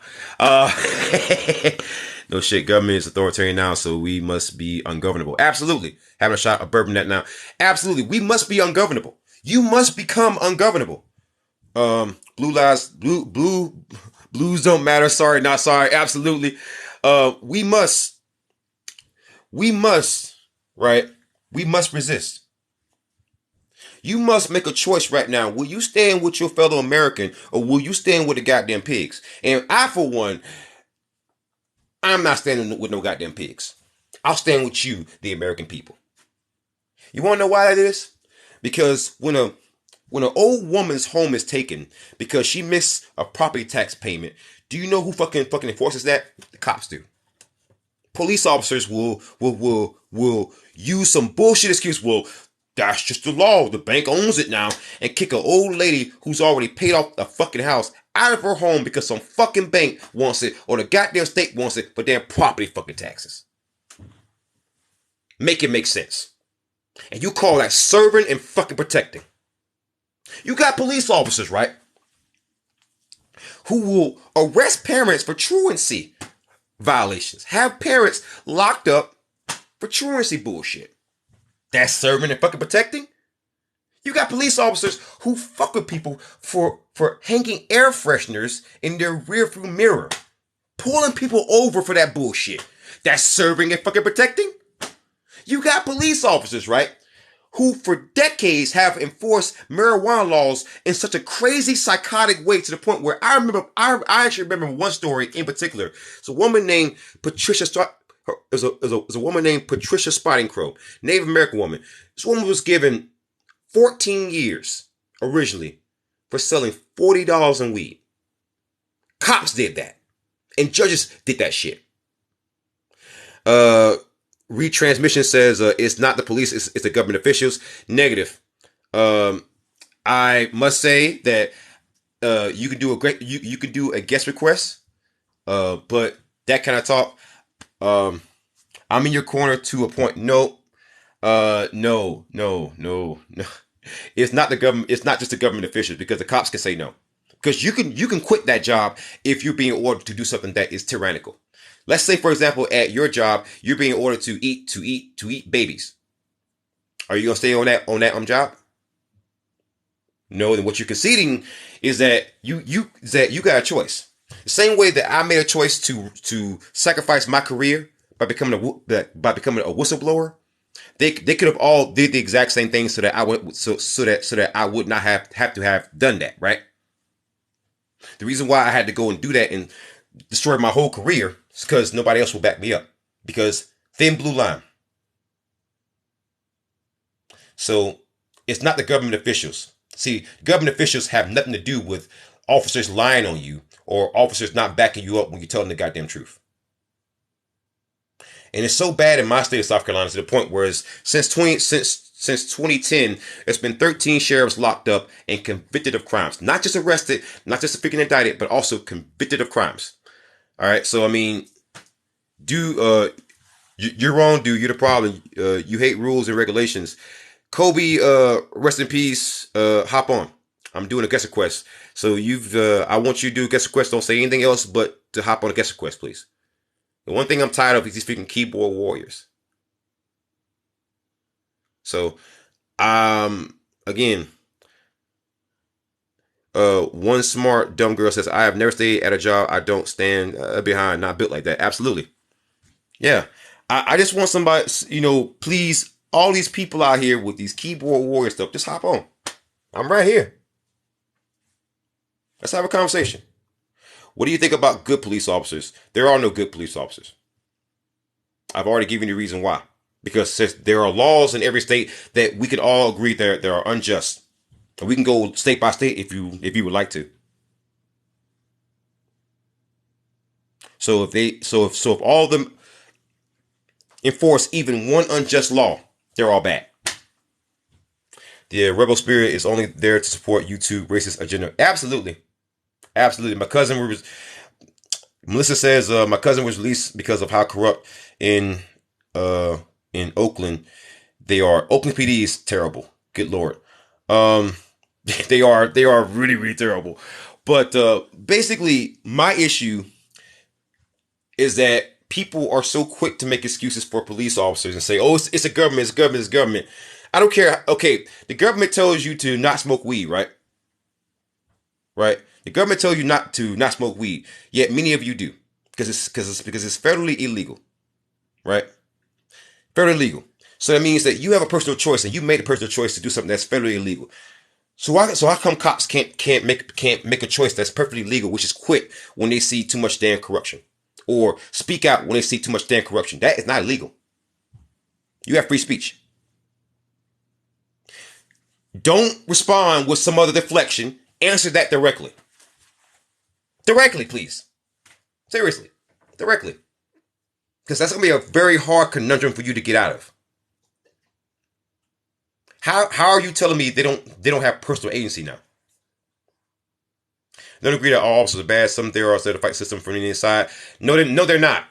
shit. Government is authoritarian now, so we must be ungovernable. Absolutely. Having a shot of bourbon that now. Absolutely. We must be ungovernable. You must become ungovernable. Blues don't matter. Sorry, not sorry. Absolutely. We must, right? We must resist. You must make a choice right now. Will you stand with your fellow American or will you stand with the goddamn pigs? And I, for one, I'm not standing with no goddamn pigs. I'll stand with you, the American people. You want to know why that is? Because when an old woman's home is taken because she missed a property tax payment, do you know who fucking enforces that? The cops do. Police officers will use some bullshit excuse. Well, that's just the law. The bank owns it now, and kick an old lady who's already paid off the fucking house out of her home because some fucking bank wants it or the goddamn state wants it for damn property fucking taxes. Make it make sense. And you call that serving and fucking protecting. You got police officers, right? Who will arrest parents for truancy violations. Have parents locked up for truancy bullshit. That's serving and fucking protecting. You got police officers who fuck with people for hanging air fresheners in their rearview mirror. Pulling people over for that bullshit. That's serving and fucking protecting. You got police officers, right? Who for decades have enforced marijuana laws in such a crazy psychotic way to the point where I actually remember one story in particular. It's a woman named Patricia Spotting Crow, Native American woman. This woman was given 14 years originally for selling $40 in weed. Cops did that. And judges did that shit. Retransmission says it's not the police, it's the government officials. Negative. I must say that you can do you can do a guest request, but that kind of talk, I'm in your corner to a point. No. It's not the government. It's not just the government officials because the cops can say no. Because you can quit that job if you're being ordered to do something that is tyrannical. Let's say, for example, at your job, you're being ordered to eat babies. Are you gonna stay on that job? No. Then what you're conceding is that you got a choice. The same way that I made a choice to sacrifice my career by becoming a whistleblower, they could have all did the exact same thing so that I would not have to have done that, right? The reason why I had to go and do that and destroy my whole career is because nobody else will back me up. Because thin blue line. So it's not the government officials. See, government officials have nothing to do with officers lying on you or officers not backing you up when you're telling the goddamn truth. And it's so bad in my state of South Carolina to the point where since since 2010, there's been 13 sheriffs locked up and convicted of crimes. Not just arrested, not just freaking indicted, but also convicted of crimes. All right. So, I mean, you're wrong, dude. You're the problem. You hate rules and regulations. Kobe, rest in peace. Hop on. I'm doing a guest request. So I want you to do a guest request. Don't say anything else but to hop on a guest request, please. The one thing I'm tired of is these freaking keyboard warriors. So, again, one smart dumb girl says, "I have never stayed at a job I don't stand behind. Not built like that." Absolutely, yeah. I just want somebody, please, all these people out here with these keyboard warrior stuff, just hop on. I'm right here. Let's have a conversation. What do you think about good police officers? There are no good police officers. I've already given you the reason why. Because there are laws in every state that we could all agree that are unjust. And we can go state by state if you would like to. So if all of them enforce even one unjust law, they're all bad. The rebel spirit is only there to support YouTube racist agenda. Absolutely. Absolutely. Melissa says, my cousin was released because of how corrupt in Oakland they are. Oakland PD is terrible. Good Lord. They are really, really terrible. But basically, my issue is that people are so quick to make excuses for police officers and say, "Oh, it's a government, it's government, it's government." I don't care. Okay, the government tells you to not smoke weed, right? Right? The government tells you not smoke weed, yet many of you do because it's federally illegal, right? Federally illegal. So that means that you have a personal choice, and you made a personal choice to do something that's federally illegal. So how come cops can't make a choice that's perfectly legal, which is quit when they see too much damn corruption, or speak out when they see too much damn corruption? That is not illegal. You have free speech. Don't respond with some other deflection. Answer that directly. Directly, please. Seriously, directly, because that's gonna be a very hard conundrum for you to get out of. How are you telling me they don't have personal agency now? Don't agree that all officers are bad. Some there are to fight system from the inside. No, they're not.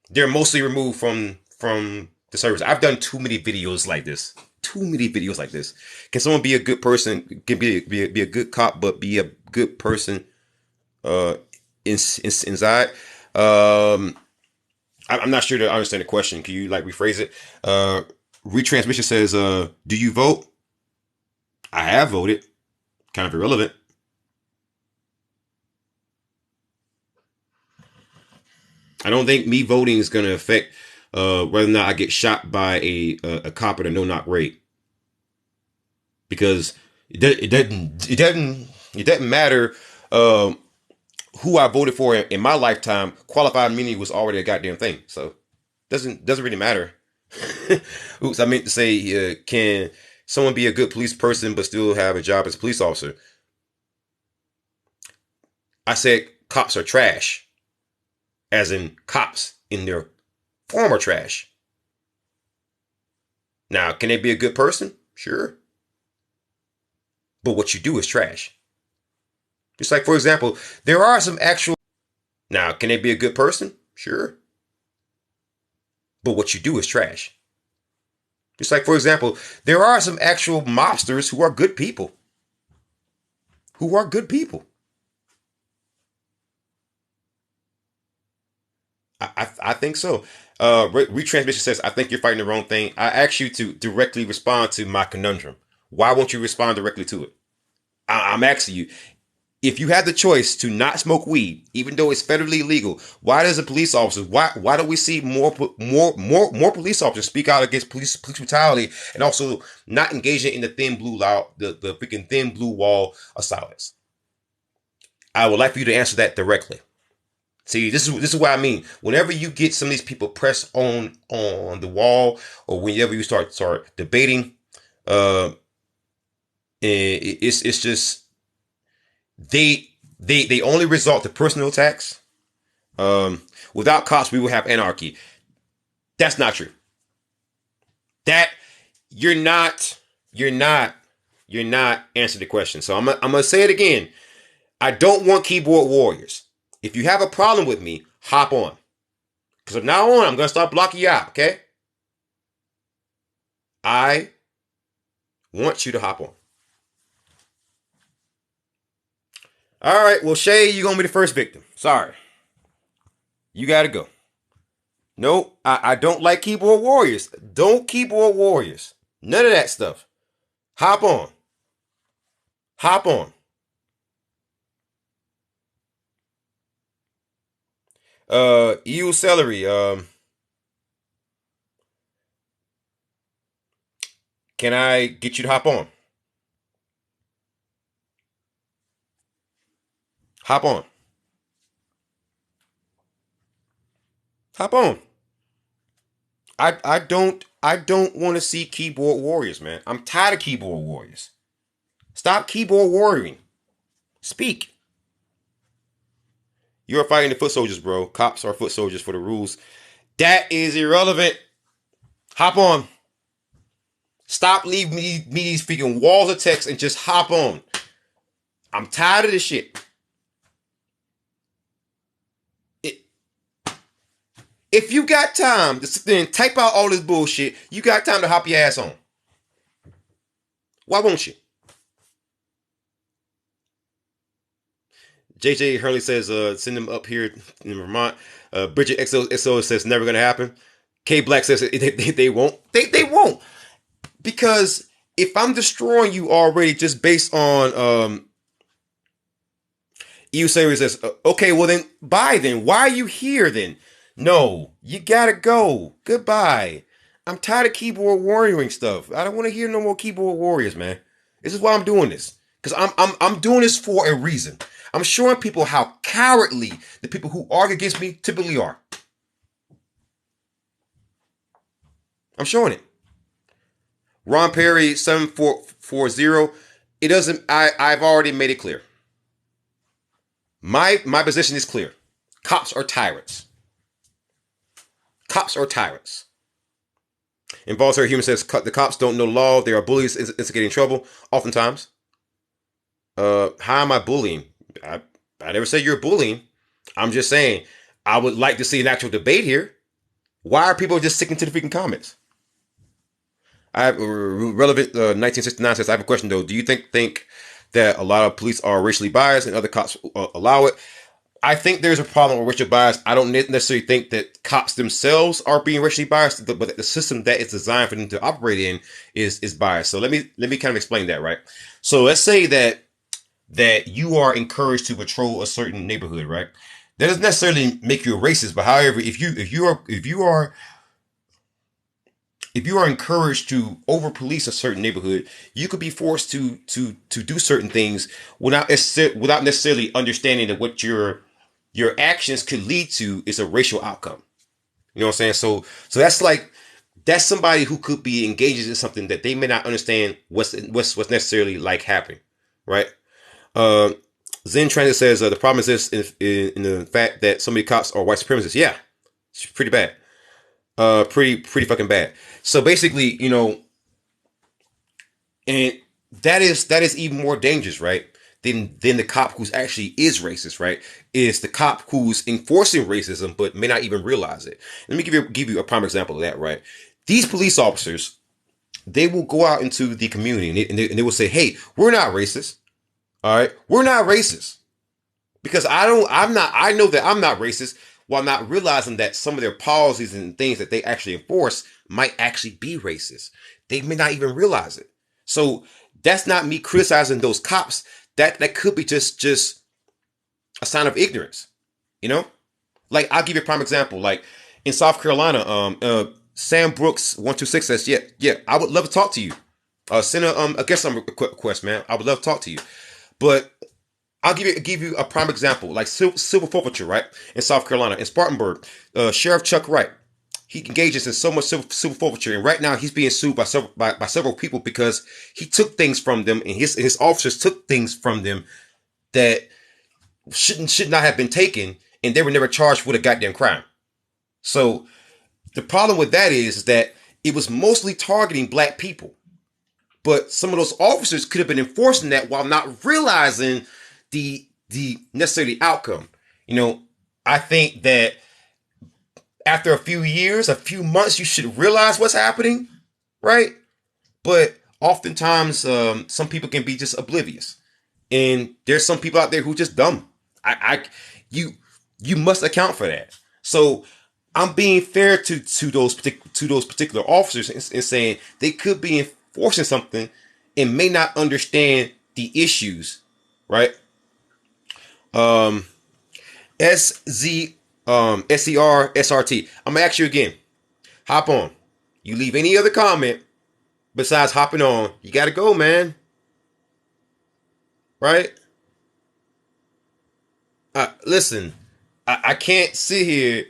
They're mostly removed from the service. I've done too many videos like this. Too many videos like this. Can someone be a good person? Can be a good cop, but be a good person inside? I'm not sure to understand the question. Can you rephrase it? Retransmission says, "Do you vote?" I have voted. Kind of irrelevant. I don't think me voting is going to affect whether or not I get shot by a cop at a no-knock raid, because it doesn't matter who I voted for in my lifetime. Qualified immunity was already a goddamn thing, so doesn't really matter. Oops, I meant to say, can someone be a good police person but still have a job as a police officer? I said cops are trash, as in cops in their former trash. Now, can they be a good person? Sure. But what you do is trash. Just like, for example, there are some actual... Now, can they be a good person? Sure. But what you do is trash. Just like, for example, there are some actual mobsters who are good people. Who are good people. I think so. Retransmission says, "I think you're fighting the wrong thing." I asked you to directly respond to my conundrum. Why won't you respond directly to it? I'm asking you, if you had the choice to not smoke weed, even though it's federally illegal, why does a police officer? Why don't we see more police officers speak out against police brutality, and also not engaging in the thin blue law, the freaking thin blue wall of silence? I would like for you to answer that directly. See, this is what I mean. Whenever you get some of these people pressed on the wall, or whenever you start debating, it's just they only resort to personal attacks. Without cops, we will have anarchy. That's not true. That you're not you're not answering the question. So I'm gonna say it again. I don't want keyboard warriors. If you have a problem with me, hop on. Because from now on, I'm gonna start blocking you out. Okay? I want you to hop on. All right. Well, Shay, you're gonna be the first victim. Sorry. You gotta go. No, I don't like keyboard warriors. Don't keyboard warriors. None of that stuff. Hop on. Hop on. EU celery. Can I get you to hop on? Hop on. Hop on. I don't want to see keyboard warriors, man. I'm tired of keyboard warriors. Stop keyboard warrioring. Speak. You're fighting the foot soldiers, bro. Cops are foot soldiers for the rules. That is irrelevant. Hop on. Stop leaving me these freaking walls of text and just hop on. I'm tired of this shit. If you got time to sit there and type out all this bullshit, you got time to hop your ass on. Why won't you? JJ Hurley says, send them up here in Vermont. Bridget XO says, never going to happen. K Black says, they won't. They won't. Because if I'm destroying you already just based on EU Series says, okay, well then, bye then. Why are you here then? No, you gotta go. Goodbye. I'm tired of keyboard warrioring stuff. I don't want to hear no more keyboard warriors, man. This is why I'm doing this. Because I'm doing this for a reason. I'm showing people how cowardly the people who argue against me typically are. I'm showing it. Ron Perry 7440. It doesn't. I've already made it clear. My position is clear. Cops are tyrants. Cops are tyrants. Involuntary Human says the cops don't know the law. They are bullies instigating trouble. Oftentimes. How am I bullying? I never said you're bullying. I'm just saying I would like to see an actual debate here. Why are people just sticking to the freaking comments? I have relevant 1969 says I have a question though. Do you think that a lot of police are racially biased and other cops allow it? I think there's a problem with racial bias. I don't necessarily think that cops themselves are being racially biased, but the system that is designed for them to operate in is biased. So let me kind of explain that, right? So let's say that you are encouraged to patrol a certain neighborhood, right? That doesn't necessarily make you a racist, but however, if you are encouraged to over police a certain neighborhood, you could be forced to do certain things without necessarily understanding that what your actions could lead to is a racial outcome. You know what I'm saying? So that's somebody who could be engaged in something that they may not understand what's necessarily like happening, right? Zen Transit says the problem is this in the fact that so many cops are white supremacists. Yeah, it's pretty bad. Pretty fucking bad. So basically, you know, and that is even more dangerous, right? Than the cop who's actually is racist, right? Is the cop who's enforcing racism but may not even realize it. Let me give you a prime example of that, right? These police officers, they will go out into the community and they will say, "Hey, we're not racist. All right, we're not racist." Because I know that I'm not racist while not realizing that some of their policies and things that they actually enforce might actually be racist. They may not even realize it. So that's not me criticizing those cops. That could be just a sign of ignorance. You know? Like, I'll give you a prime example. Like in South Carolina, Sam Brooks 126 says, yeah, I would love to talk to you. Send a guest request, man. I would love to talk to you. But I'll give you a prime example, like civil forfeiture, right? In South Carolina, in Spartanburg, Sheriff Chuck Wright, he engages in so much civil forfeiture, and right now he's being sued by several people because he took things from them, and his officers took things from them that should not have been taken, and they were never charged with a goddamn crime. So the problem with that is that it was mostly targeting black people. But some of those officers could have been enforcing that while not realizing the necessary outcome. You know, I think that after a few years, a few months, you should realize what's happening, right? But oftentimes, some people can be just oblivious, and there's some people out there who just dumb. You you must account for that. So I'm being fair to those particular officers and saying they could be enforcing something and may not understand the issues, right? Um, SZ SER SRT. I'm gonna ask you again. Hop on. You leave any other comment besides hopping on, you gotta go, man. Right? Listen, I can't sit here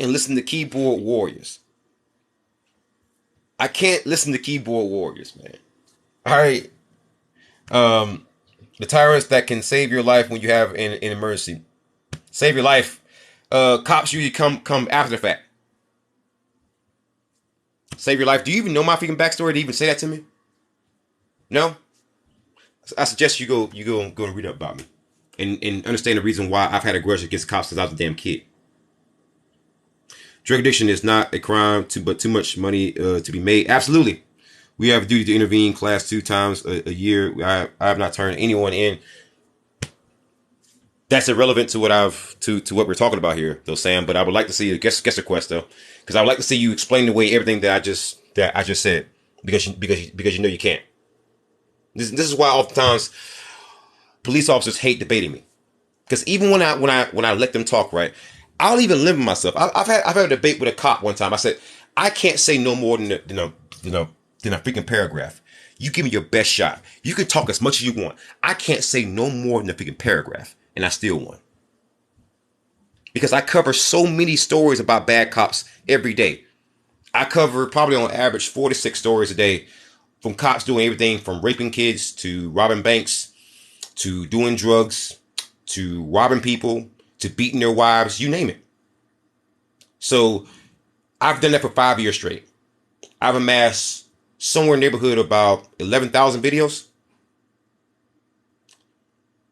and listen to keyboard warriors. I can't listen to keyboard warriors, man. All right. The tyrants that can save your life when you have an emergency. Save your life. Cops usually come after the fact. Save your life. Do you even know my freaking backstory to even say that to me? No? I suggest you go and read up about me. And understand the reason why I've had a grudge against cops since I was a damn kid. Drug addiction is not a crime, but too much money to be made. Absolutely. We have a duty to intervene class 2 times a year. I have not turned anyone in. That's irrelevant to what we're talking about here, though, Sam. But I would like to see a guest request, though, because I would like to see you explain away everything that I just said, because you know you can't. This is why oftentimes police officers hate debating me, because even when I let them talk, right, I'll even limit myself. I've had a debate with a cop one time. I said I can't say no more than a freaking paragraph. You give me your best shot. You can talk as much as you want. I can't say no more than a freaking paragraph, and I still won. Because I cover so many stories about bad cops every day. I cover probably on average 4 to 6 stories a day, from cops doing everything from raping kids to robbing banks to doing drugs to robbing people to beating their wives, you name it. So I've done that for 5 years straight. I've amassed somewhere in the neighborhood about 11,000 videos.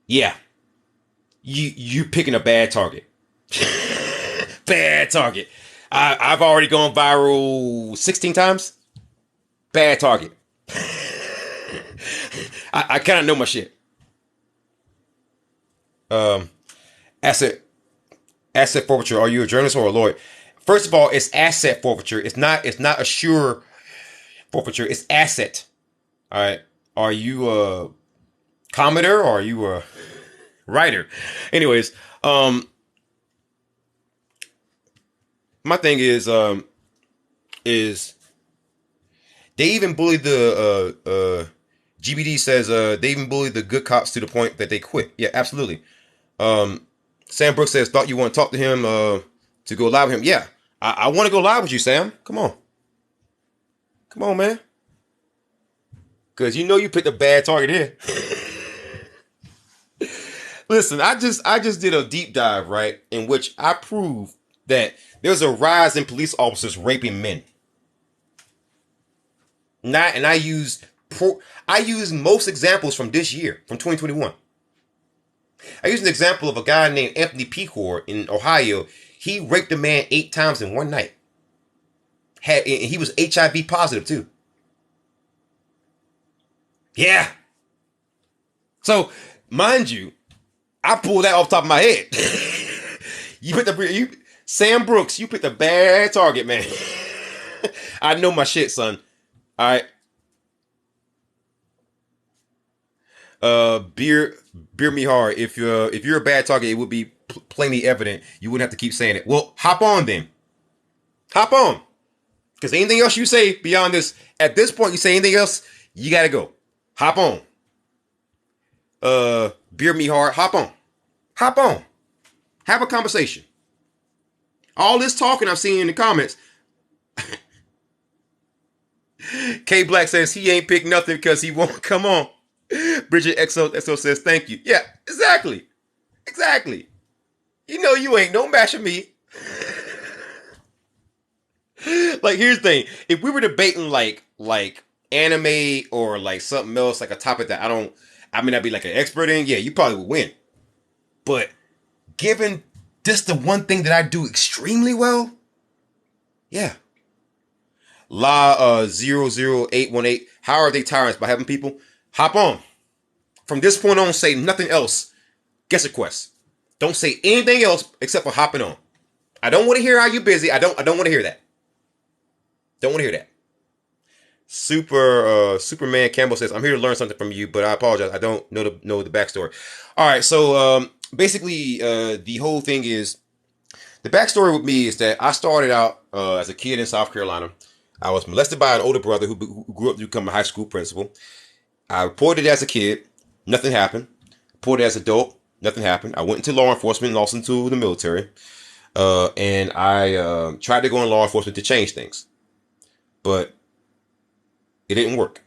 Yeah, you're picking a bad target. Bad target. I've already gone viral 16 times. Bad target. I kind of know my shit. Asset forfeiture. Are you a journalist or a lawyer? First of all, it's asset forfeiture. It's not a sure forfeiture. It's asset. All right. Are you a commenter or are you a writer? Anyways, my thing is they even bully the GBD says they even bully the good cops to the point that they quit. Yeah, absolutely. Sam Brooks says, thought you want to talk to him to go live with him. Yeah, I want to go live with you, Sam. Come on, man. Because you know you picked a bad target here. Listen, I just did a deep dive, right, in which I proved that there's a rise in police officers raping men. I use most examples from this year, from 2021. I use an example of a guy named Anthony Pecor in Ohio. He raped a man 8 times in one night. And he was HIV positive too. Yeah. So, mind you, I pulled that off the top of my head. Sam Brooks, you picked a bad target, man. I know my shit, son. All right. Beer me hard. If you're a bad target, it would be plainly evident. You wouldn't have to keep saying it. Well, hop on then. Hop on. Because anything else you say beyond this, at this point, you say anything else, you gotta go. Hop on. Beer me hard. Hop on. Hop on. Have a conversation. All this talking I'm seeing in the comments. K Black says he ain't picked nothing because he won't come on. Bridget XO says thank you. Yeah, exactly. Exactly. You know you ain't no match of me. Like, here's the thing. If we were debating like anime or like something else, like a topic that I may not be like an expert in, yeah, you probably would win. But given this the one thing that I do extremely well, yeah. La 00818. How are they tyrants? By having people hop on. From this point on, say nothing else. Guess a quest. Don't say anything else except for hopping on. I don't want to hear how you busy. I don't want to hear that. Don't want to hear that. Superman Campbell says, I'm here to learn something from you, but I apologize. I don't know the backstory. All right, so basically the whole thing is, the backstory with me is that I started out as a kid in South Carolina. I was molested by an older brother who grew up to become a high school principal. I reported as a kid. Nothing happened. Reported as an adult. Nothing happened. I went into law enforcement and also into the military. And I tried to go in law enforcement to change things. But it didn't work.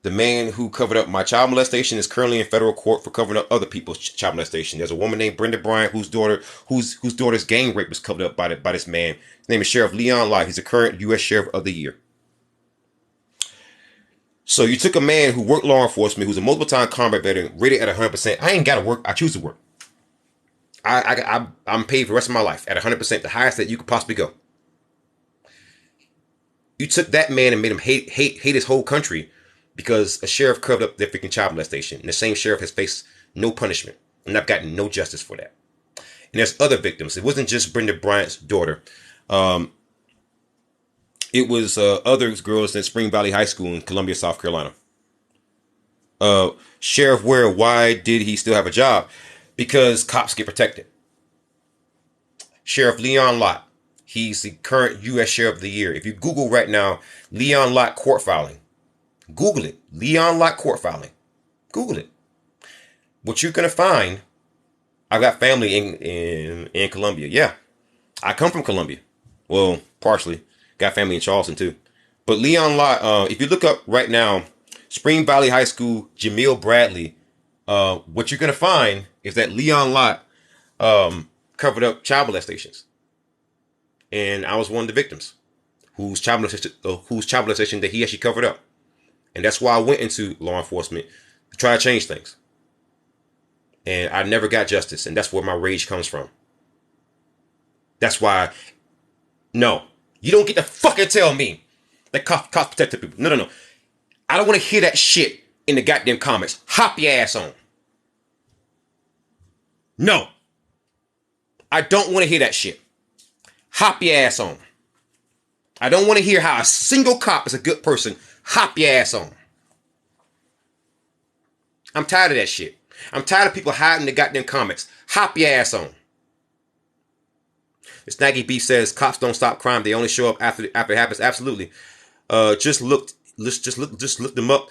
The man who covered up my child molestation is currently in federal court for covering up other people's child molestation. There's a woman named Brenda Bryant whose daughter's gang rape was covered up by this man. His name is Sheriff Leon Lott. He's the current U.S. Sheriff of the Year. So you took a man who worked law enforcement, who's a multiple-time combat veteran, rated at 100%. I ain't got to work. I choose to work. I'm paid for the rest of my life at 100%, the highest that you could possibly go. You took that man and made him hate his whole country because a sheriff covered up their freaking child molestation. And the same sheriff has faced no punishment. And I've gotten no justice for that. And there's other victims. It wasn't just Brenda Bryant's daughter. It was other girls in Spring Valley High School in Columbia, South Carolina. Sheriff Ware, why did he still have a job? Because cops get protected. Sheriff Leon Lott, he's the current U.S. Sheriff of the Year. If you Google right now, Leon Lott court filing, Google it. Leon Lott court filing. Google it. What you're going to find, I've got family in Columbia. Yeah, I come from Columbia. Well, partially. Got family in Charleston too. But Leon Lott, if you look up right now, Spring Valley High School, Jamil Bradley, what you're going to find is that Leon Lott covered up child molestations. And I was one of the victims whose child molestation that he actually covered up. And that's why I went into law enforcement to try to change things. And I never got justice. And that's where my rage comes from. That's why, no, you don't get to fucking tell me that cops protect the people. No. I don't want to hear that shit in the goddamn comments. Hop your ass on. No. I don't want to hear that shit. Hop your ass on. I don't want to hear how a single cop is a good person. Hop your ass on. I'm tired of that shit. I'm tired of people hiding the goddamn comments. Hop your ass on. The Snaggy B says cops don't stop crime. They only show up after it happens. Absolutely. Just look them up.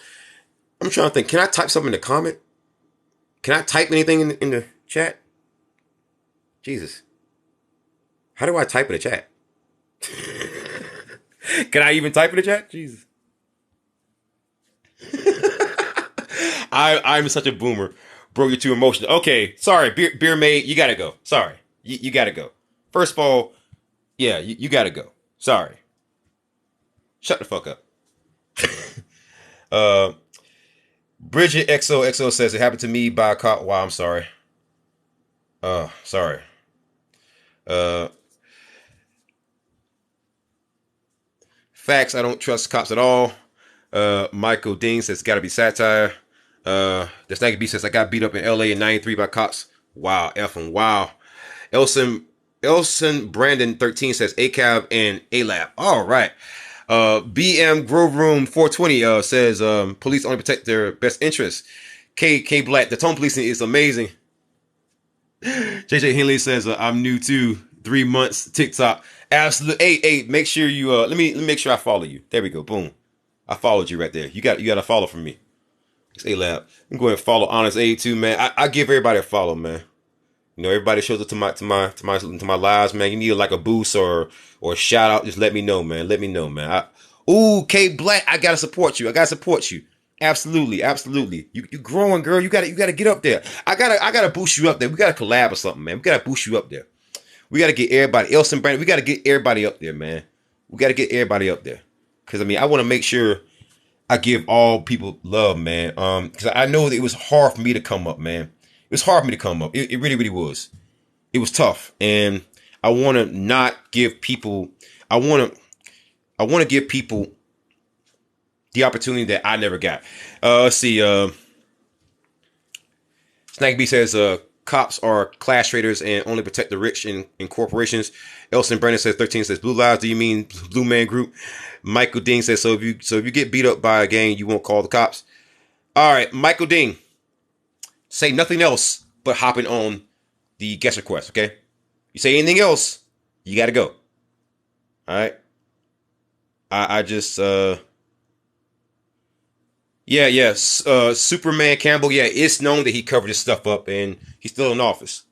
I'm trying to think. Can I type something in the comment? Can I type anything in the chat? Jesus. How do I type in the chat? Can I even type in the chat? Jesus. I'm such a boomer. Bro, you're too emotional. Okay, sorry, beer maid, you gotta go. Sorry, you gotta go. First of all, yeah, you gotta go. Sorry. Shut the fuck up. Bridget XOXO says it happened to me by a cop. Wow, I'm sorry. Sorry. Facts, I don't trust cops at all. Michael Dean says it's gotta be satire. The Snaggy B says I got beat up in LA in 93 by cops. Wow, effing wow. Elson Brandon 13 says ACAB and ALAB. All right. BM Grove Room 420 says police only protect their best interests. K Black, the tone policing is amazing. JJ Henley says I'm new too. 3 months TikTok. Absolutely. Hey, make sure you let me make sure I follow you. There we go. Boom. I followed you right there. You got a follow from me. It's ALAB. I'm going to follow Honest A too, man. I give everybody a follow, man. You know, everybody shows up to my lives, man. You need like a boost or a shout out. Just let me know, man. Let me know, man. K Black, I gotta support you. Absolutely. You growing, girl. You gotta get up there. I gotta boost you up there. We gotta collab or something, man. We gotta boost you up there. We gotta get everybody. Elson Brandon. We gotta get everybody up there, man. We gotta get everybody up there. Cause I mean, I want to make sure I give all people love, man. Because I know that it was hard for me to come up, man. It was hard for me to come up. It really, really was. It was tough, and I want to not give people. I want to. I want to give people the opportunity that I never got. Let's see. Snack B says, cops are class traders and only protect the rich in corporations. Elson Brennan says 13 says Blue Lives. Do you mean Blue Man Group? Michael Dean says, so if you get beat up by a gang, you won't call the cops. All right, Michael Dean, say nothing else but hopping on the guest request. Okay, you say anything else, you got to go. All right. I just Superman Campbell. Yeah, it's known that he covered his stuff up, and he's still in office.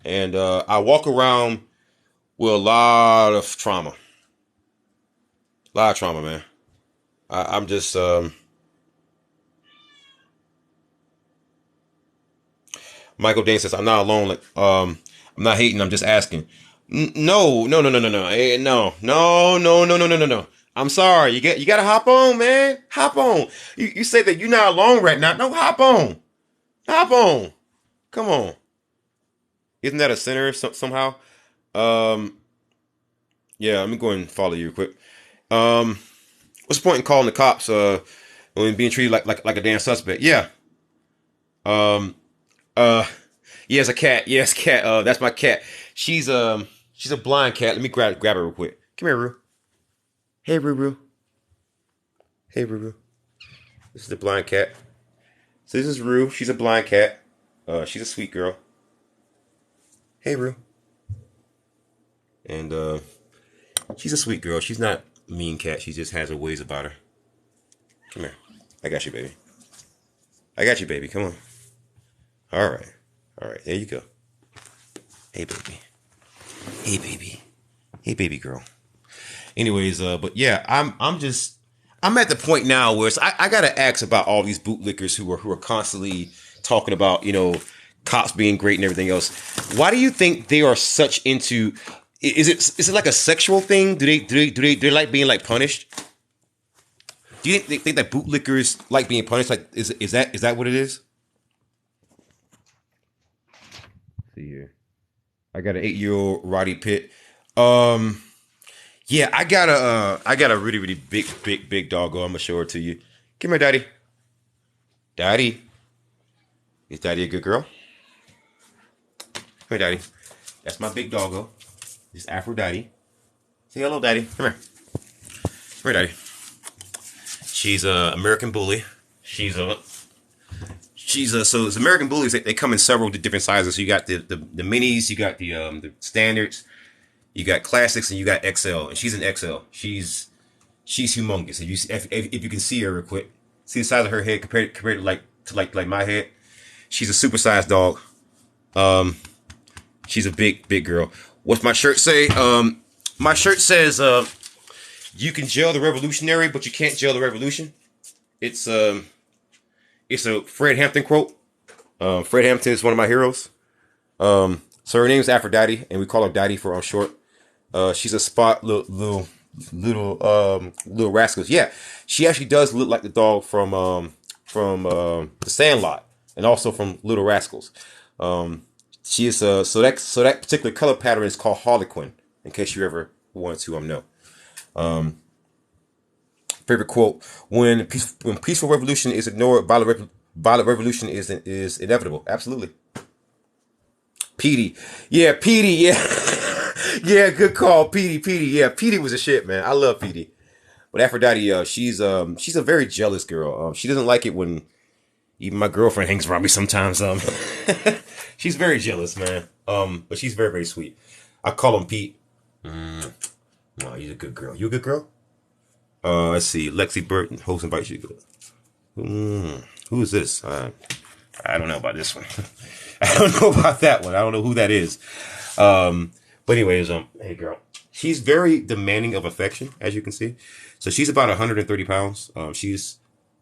And I walk around with a lot of trauma. Man. I'm just Michael Dane says, I'm not alone. Like, I'm not hating. I'm just asking. No. No. I'm sorry. You got to hop on, man. Hop on. You say that you're not alone right now. No, hop on. Hop on. Come on. Isn't that a sinner somehow? Yeah, let me go and follow you quick. What's the point in calling the cops when being treated like a damn suspect? Yeah. Yeah, it's a cat. Yes, cat. That's my cat. She's a blind cat. Let me grab her real quick. Come here, Roo. Hey, Roo. Hey, Roo. This is the blind cat. So this is Roo. She's a blind cat. She's a sweet girl. Hey, Roo. And she's a sweet girl. She's not a mean cat. She just has her ways about her. Come here. I got you, baby. Come on. All right. There you go. Hey, baby. Hey, baby girl. Anyways, but yeah, I'm at the point now where I gotta ask about all these bootlickers who are constantly talking about, cops being great and everything else. Why do you think they are such into? Is it like a sexual thing? Do they like being like punished? Do you think that bootlickers like being punished? Like, is that what it is? Let's see here, I got an 8-year-old Roddy Pitt. Yeah, I got a really, really big doggo. I'm gonna show her to you. Come here, Daddy. Daddy, is Daddy a good girl? Come here, Daddy. That's my big doggo. This Aphrodite. Say hello, Daddy. Come here, Daddy. She's a American Bully. So it's American Bullies. They come in several different sizes. So you got the minis, you got the standards, you got classics, and you got XL. And she's an XL. She's humongous. If you can see her real quick, see the size of her head compared to like my head. She's a supersized dog. She's a big girl. What's my shirt say? My shirt says, you can jail the revolutionary, but you can't jail the revolution. It's a Fred Hampton quote. Fred Hampton is one of my heroes. So her name is Aphrodite, and we call her Daddy for on short. She's a spot little rascals. Yeah, she actually does look like the dog from The Sandlot, and also from Little Rascals. She is so that particular color pattern is called Harlequin. In case you ever wanted to know. Favorite quote: when peaceful revolution is ignored, violent revolution is inevitable. Absolutely. Petey, yeah, yeah, good call, Petey, yeah, Petey was a shit, man. I love Petey. But Aphrodite, she's a very jealous girl. She doesn't like it when even my girlfriend hangs around me sometimes. She's very jealous, man. But she's very, very sweet. I call him Pete. No, he's a good girl. You a good girl? Let's see. Lexi Burton, host invites you to go. Who is this? I don't know about this one. I don't know about that one. I don't know who that is. But anyways, hey girl. She's very demanding of affection, as you can see. So she's about 130 pounds. She's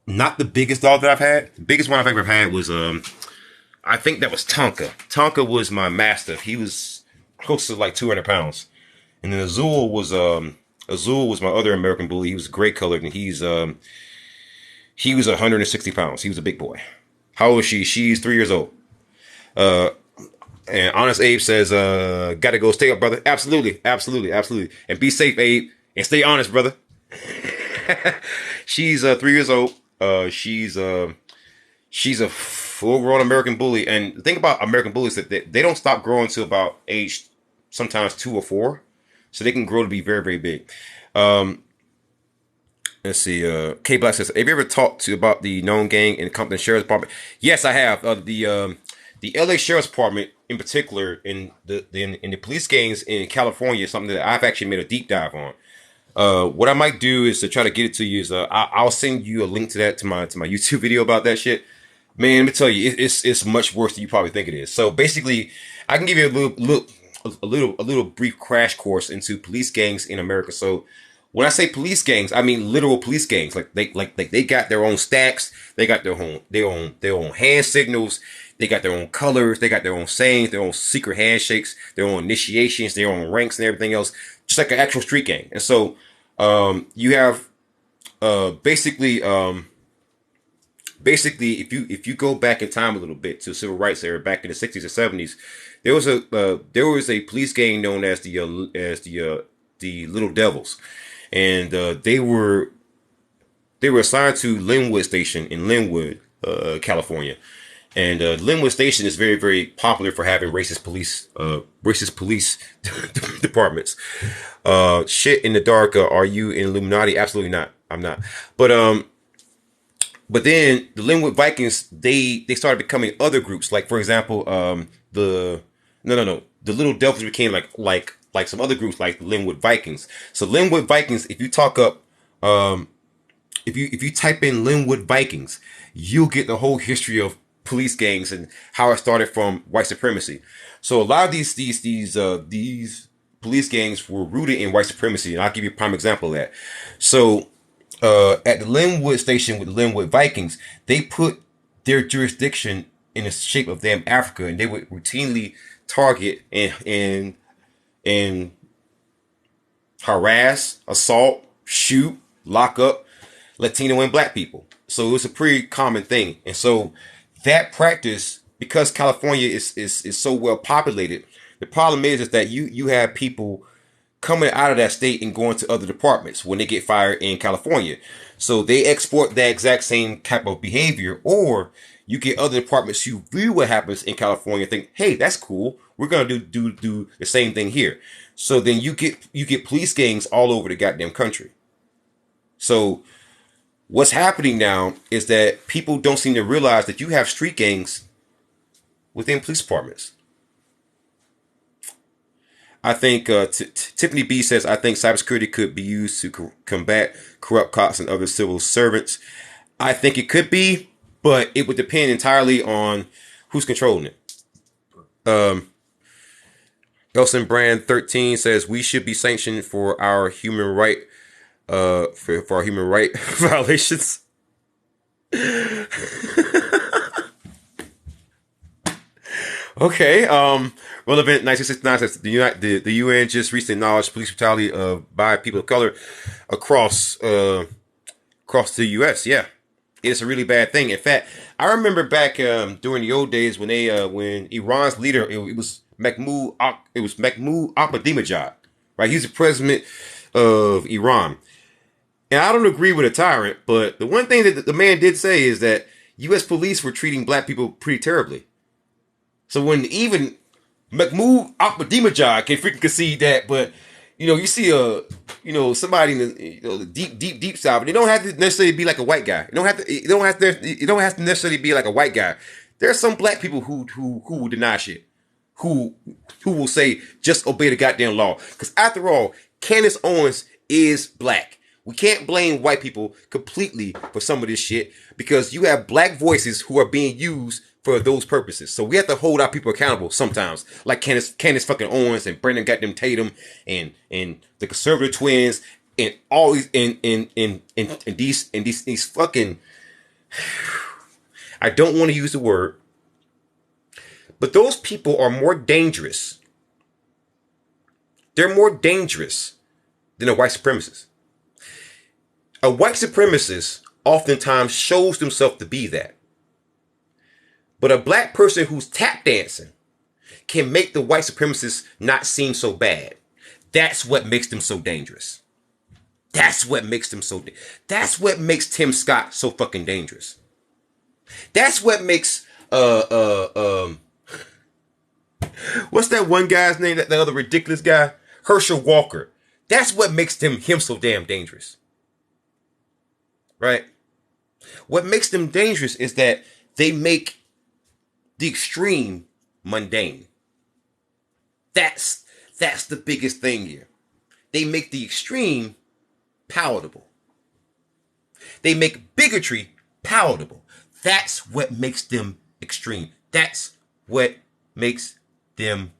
not the biggest dog that I've had. The biggest one I've ever had was, I think that was Tonka. Tonka was my mastiff. He was close to like 200 pounds. And then Azul was my other American Bully. He was gray colored, and he's He was 160 pounds. He was a big boy. How old is she? She's 3 years old. And Honest Abe says, gotta go stay up, brother. Absolutely, absolutely, absolutely. And be safe, Abe. And stay honest, brother. She's 3 years old. She's a full-grown American bully. And the thing about American bullies is that they don't stop growing until about age sometimes 2 or 4. So they can grow to be very, very big. Let's see. K Black says, have you ever talked to about the known gang in the Compton Sheriff's Department? Yes, I have. The LA Sheriff's Department in particular, in the police gangs in California, is something that I've actually made a deep dive on. What I might do is to try to get it to you is I'll send you a link to that to my YouTube video about that shit. Man, let me tell you, it's much worse than you probably think it is. So basically, I can give you a little brief crash course into police gangs in America. So when I say police gangs, I mean literal police gangs. Like they got their own stacks, they got their own hand signals, they got their own colors, they got their own sayings, their own secret handshakes, their own initiations, their own ranks, and everything else, just like an actual street gang. And so you have basically if you go back in time a little bit to the civil rights era back in the 60s or 70s, there was a police gang known as the Little Devils, and they were assigned to Linwood Station in Linwood, California. And Linwood Station is very, very popular for having racist police departments. Shit in the dark. Are you in Illuminati? Absolutely not. I'm not. But then the Linwood Vikings, they started becoming other groups. Like, for example, the Little Devils became like some other groups, like the Linwood Vikings. So Linwood Vikings, if you talk up, if you type in Linwood Vikings, you'll get the whole history of police gangs and how it started from white supremacy. So a lot of these police gangs were rooted in white supremacy, and I'll give you a prime example of that. So at the Linwood Station with the Linwood Vikings, they put their jurisdiction in the shape of damn Africa, and they would routinely target and harass, assault, shoot, lock up Latino and black people. So it was a pretty common thing. And so that practice, because California is so well populated, the problem is that you have people coming out of that state and going to other departments when they get fired in California. So they export that exact same type of behavior, or you get other departments who view what happens in California and think, hey, that's cool. We're going to do the same thing here. So then you get police gangs all over the goddamn country. So what's happening now is that people don't seem to realize that you have street gangs within police departments. I think Tiffany B says, I think cybersecurity could be used to combat corrupt cops and other civil servants. I think it could be, but it would depend entirely on who's controlling it. Elson Brand 13 says we should be sanctioned for our human right for our human right violations. Okay. Relevant 1969 says the UN just recently acknowledged police brutality by people of color across the U.S. Yeah, it's a really bad thing. In fact, I remember back during the old days when when Iran's leader it was Mahmoud Ahmadinejad, right? He's the president of Iran, and I don't agree with a tyrant, but the one thing that the man did say is that U.S. police were treating black people pretty terribly. So when even Mahmoud Ahmadinejad can freaking concede that, but you see somebody in the deep south, and it don't have to necessarily be like a white guy. It don't have to necessarily be like a white guy. There are some black people who will deny shit, who will say just obey the goddamn law. Because after all, Candace Owens is black. We can't blame white people completely for some of this shit because you have black voices who are being used for those purposes. So we have to hold our people accountable sometimes, like Candace fucking Owens and Brandon goddamn Tatum and the conservative twins and all these and these fucking I don't want to use the word, but those people are more dangerous. They're more dangerous than a white supremacist. A white supremacist oftentimes shows themselves to be that. But a black person who's tap dancing can make the white supremacists not seem so bad. That's what makes them so dangerous. That's what makes them so. That's what makes Tim Scott so fucking dangerous. That's what makes what's that one guy's name? That other ridiculous guy, Herschel Walker. That's what makes him so damn dangerous. Right? What makes them dangerous is that they make the extreme mundane. That's the biggest thing here. They make the extreme palatable. They make bigotry palatable. That's what makes them extreme. That's what makes them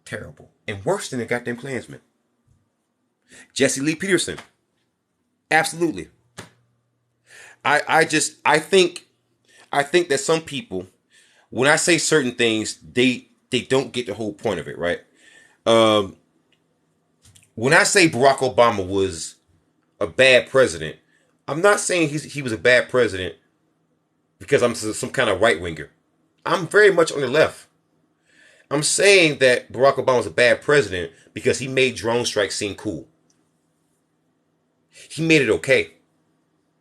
terrible. And worse than the goddamn Klansmen. Jesse Lee Peterson. Absolutely. I think that some people, when I say certain things, they don't get the whole point of it, right? When I say Barack Obama was a bad president, I'm not saying he was a bad president because I'm some kind of right winger. I'm very much on the left. I'm saying that Barack Obama was a bad president because he made drone strikes seem cool. He made it okay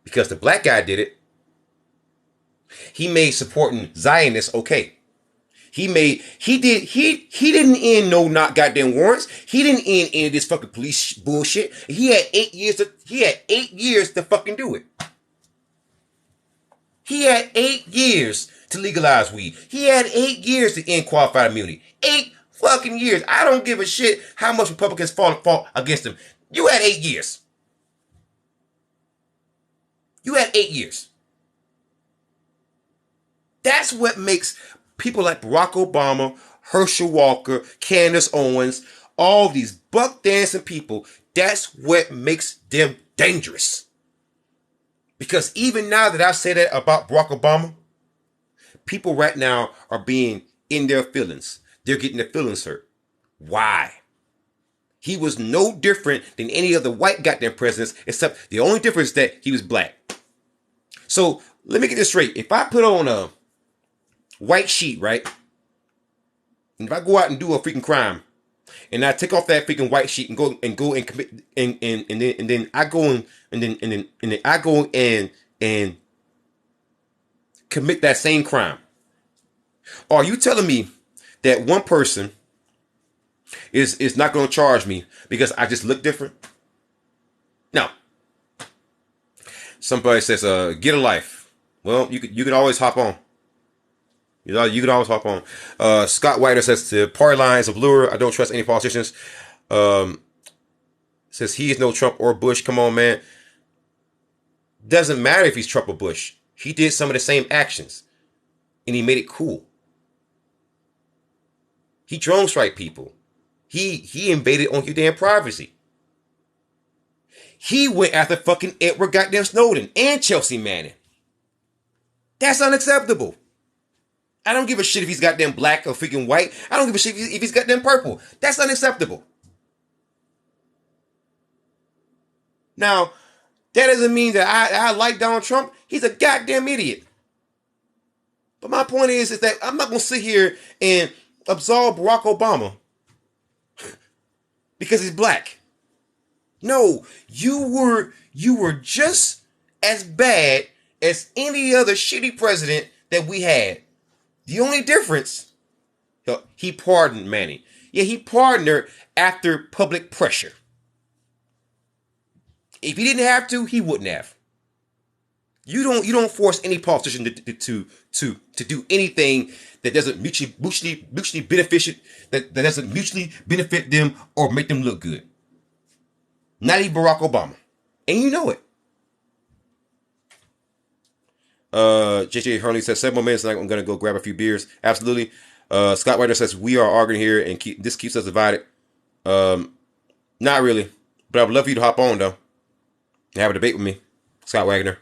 because the black guy did it. He made supporting Zionists okay. He didn't end no not goddamn warrants. He didn't end any of this fucking police bullshit. He had 8 years to fucking do it. He had 8 years to legalize weed. He had 8 years to end qualified immunity. 8 fucking years. I don't give a shit how much Republicans fought against him. You had 8 years. You had 8 years. That's what makes people like Barack Obama, Herschel Walker, Candace Owens, all these buck dancing people, that's what makes them dangerous. Because even now that I say that about Barack Obama, people right now are being in their feelings. They're getting their feelings hurt. Why? He was no different than any other white goddamn presidents, except the only difference is that he was black. So let me get this straight. If I put on a white sheet, right? And if I go out and do a freaking crime, and I take off that freaking white sheet and go and commit and then I go and commit that same crime. Are you telling me that one person is not going to charge me because I just look different? No. Somebody says, get a life. Well, you can always hop on. You know, you can always hop on. Scott Whiter says the party lines of lure. I don't trust any politicians. Says he is no Trump or Bush. Come on, man. Doesn't matter if he's Trump or Bush. He did some of the same actions, and he made it cool. He drone strike people. He invaded on your damn privacy. He went after fucking Edward goddamn Snowden and Chelsea Manning. That's unacceptable. I don't give a shit if he's goddamn black or freaking white. I don't give a shit if he's goddamn purple. That's unacceptable. Now, that doesn't mean that I like Donald Trump. He's a goddamn idiot. But my point is that I'm not going to sit here and absolve Barack Obama because he's black. No, you were just as bad as any other shitty president that we had. The only difference, he pardoned Manning. Yeah, he pardoned her after public pressure. If he didn't have to, he wouldn't have. You don't force any politician to do anything that doesn't mutually beneficial, that doesn't mutually benefit them or make them look good. Not even Barack Obama, and you know it. JJ Hurley says 7 more minutes and I'm going to go grab a few beers. Absolutely. Scott Ryder says we are arguing here and this keeps us divided. Not really, but I would love for you to hop on though and have a debate with me, Scott Wagner.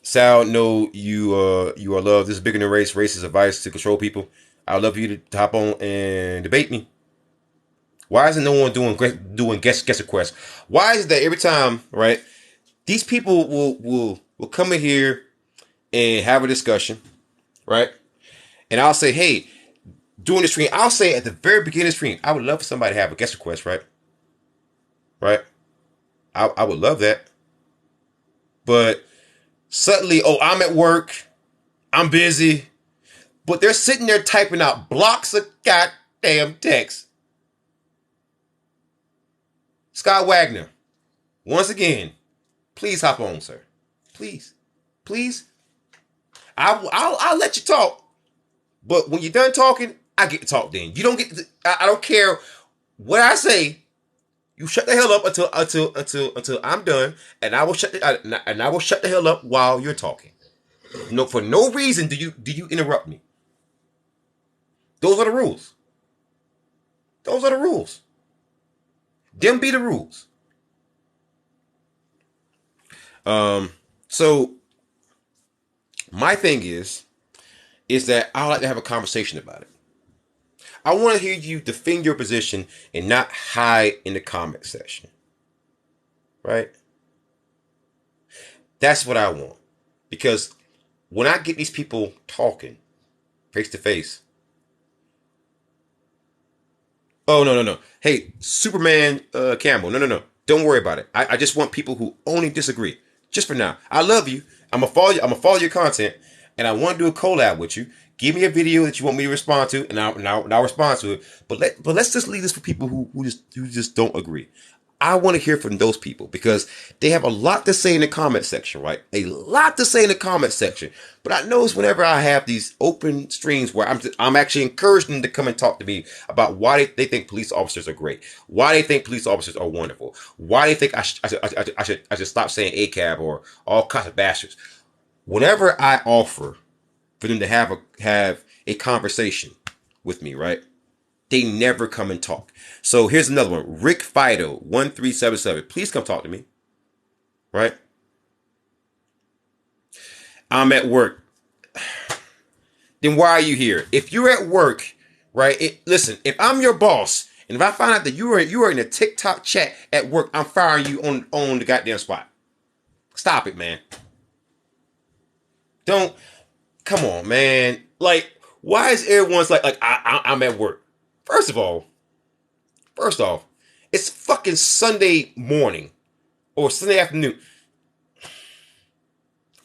Sal, no, you are loved. This is bigger than race. Race is a vice to control people. I would love for you to hop on and debate me. Why isn't no one doing guest requests? Why is it that every time, right? These people will come in here and have a discussion, right? And I'll say, hey, during the stream, I'll say at the very beginning of the stream, I would love for somebody to have a guest request, right? Right? I would love that. But suddenly, oh, I'm at work, I'm busy, but they're sitting there typing out blocks of goddamn text. Scott Wagner, once again, please hop on, sir. Please. Please. I'll let you talk. But when you're done talking, I get to talk then. You don't get to, I don't care what I say. You shut the hell up until I'm done, and I will shut the hell up while you're talking. No, for no reason do you interrupt me. Those are the rules. Those are the rules. Them be the rules. So my thing is that I like to have a conversation about it. I want to hear you defend your position and not hide in the comment section. Right? That's what I want. Because when I get these people talking face to face, oh, no. Hey, Superman Campbell, no. Don't worry about it. I just want people who only disagree. Just for now. I love you. I'm gonna follow you. I'm gonna follow your content, and I want to do a collab with you. Give me a video that you want me to respond to, and I'll respond to it. But let's just leave this for people who just don't agree. I want to hear from those people because they have a lot to say in the comment section, right? A lot to say in the comment section. But I notice whenever I have these open streams where I'm actually encouraging them to come and talk to me about why they think police officers are great, why they think police officers are wonderful, why they think I should stop saying ACAB or all kinds of bastards. Whenever I offer for them to have a conversation with me, right? They never come and talk. So here's another one. Rick Fido 1377. Please come talk to me. Right? I'm at work. Then why are you here? If you're at work, right? Listen, if I'm your boss, and if I find out that you are in a TikTok chat at work, I'm firing you on the goddamn spot. Stop it, man. Don't. Come on, man. Like, why is everyone's like I'm at work? First off, it's fucking Sunday morning or Sunday afternoon.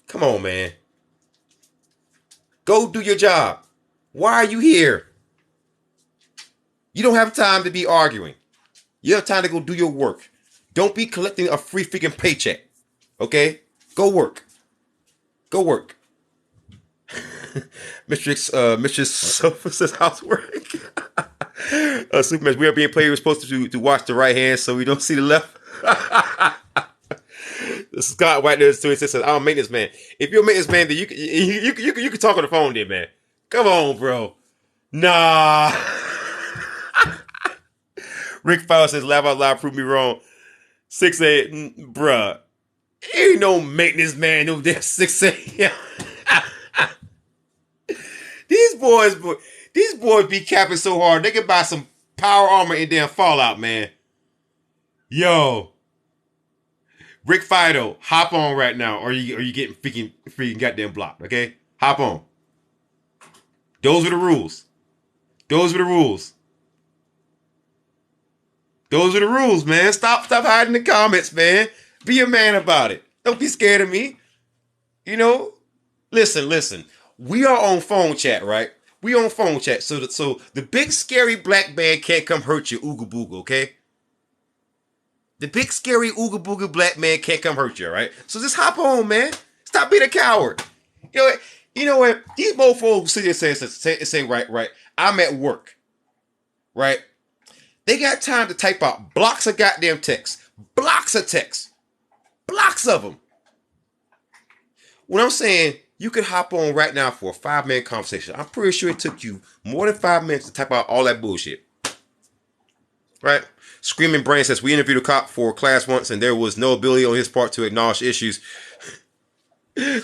Come on, man. Go do your job. Why are you here? You don't have time to be arguing. You have time to go do your work. Don't be collecting a free freaking paycheck. Okay? Go work. Go work. Mistress Sofa says housework. Superman, we are being played. We're supposed to watch the right hand so we don't see the left. Scott White there says, "I'm a maintenance man. If you're a maintenance man, then you can talk on the phone, then, man. Come on, bro. Nah." Rick Fowler says, "Laugh out loud, prove me wrong." 6 bruh. Ain't no maintenance man no damn 6 a.m. These boys be capping so hard they can buy some power armor and damn Fallout, man. Yo, Rick Fido, hop on right now, or you getting freaking goddamn blocked? Okay, hop on. Those are the rules. Those are the rules. Those are the rules, man. Stop hiding the comments, man. Be a man about it. Don't be scared of me. You know, listen. We are on phone chat, right? We on phone chat, so the big scary black man can't come hurt you, ooga booga, okay? The big scary ooga booga black man can't come hurt you, right? So just hop on, man. Stop being a coward. You know what? These mofos who sit there and say, right. I'm at work, right? They got time to type out blocks of goddamn text, blocks of text, blocks of them. When I'm saying you could hop on right now for a 5-minute conversation, I'm pretty sure it took you more than 5 minutes to type out all that bullshit. Right? Screaming Brain says, we interviewed a cop for class once and there was no ability on his part to acknowledge issues.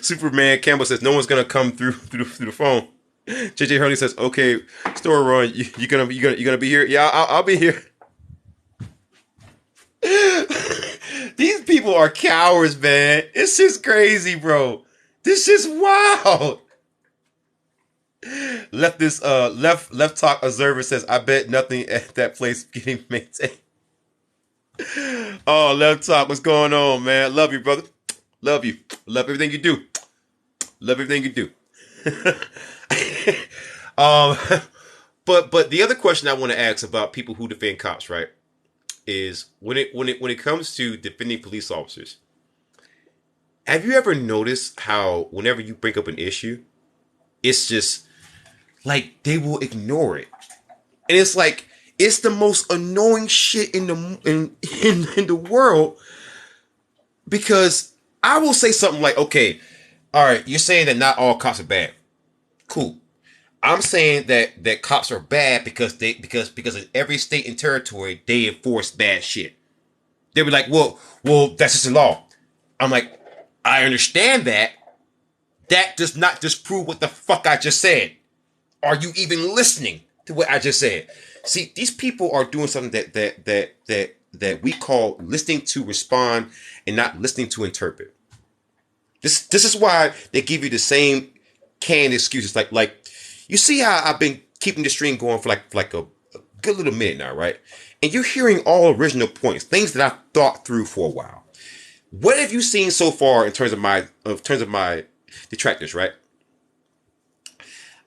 Superman Campbell says, no one's going to come through the phone. JJ Hurley says, okay, story run, you gonna be here? Yeah, I'll be here. These people are cowards, man. It's just crazy, bro. This is wild. Left talk observer says, I bet nothing at that place getting maintained. Oh, left talk, what's going on, man? Love you, brother. Love you. Love everything you do. Love everything you do. um, but the other question I want to ask about people who defend cops, right, is when it comes to defending police officers, have you ever noticed how whenever you bring up an issue, it's just like they will ignore it, and it's like it's the most annoying shit in the world, because I will say something like, okay, all right, you're saying that not all cops are bad. Cool. I'm saying that cops are bad because in every state and territory they enforce bad shit. They were like, well, that's just the law. I'm like, I understand that. That does not disprove what the fuck I just said. Are you even listening to what I just said? See, these people are doing something that we call listening to respond and not listening to interpret. This is why they give you the same canned excuses. Like you see how I've been keeping the stream going for like a good little minute now, right? And you're hearing all original points, things that I've thought through for a while. What have you seen so far in terms of my detractors, right?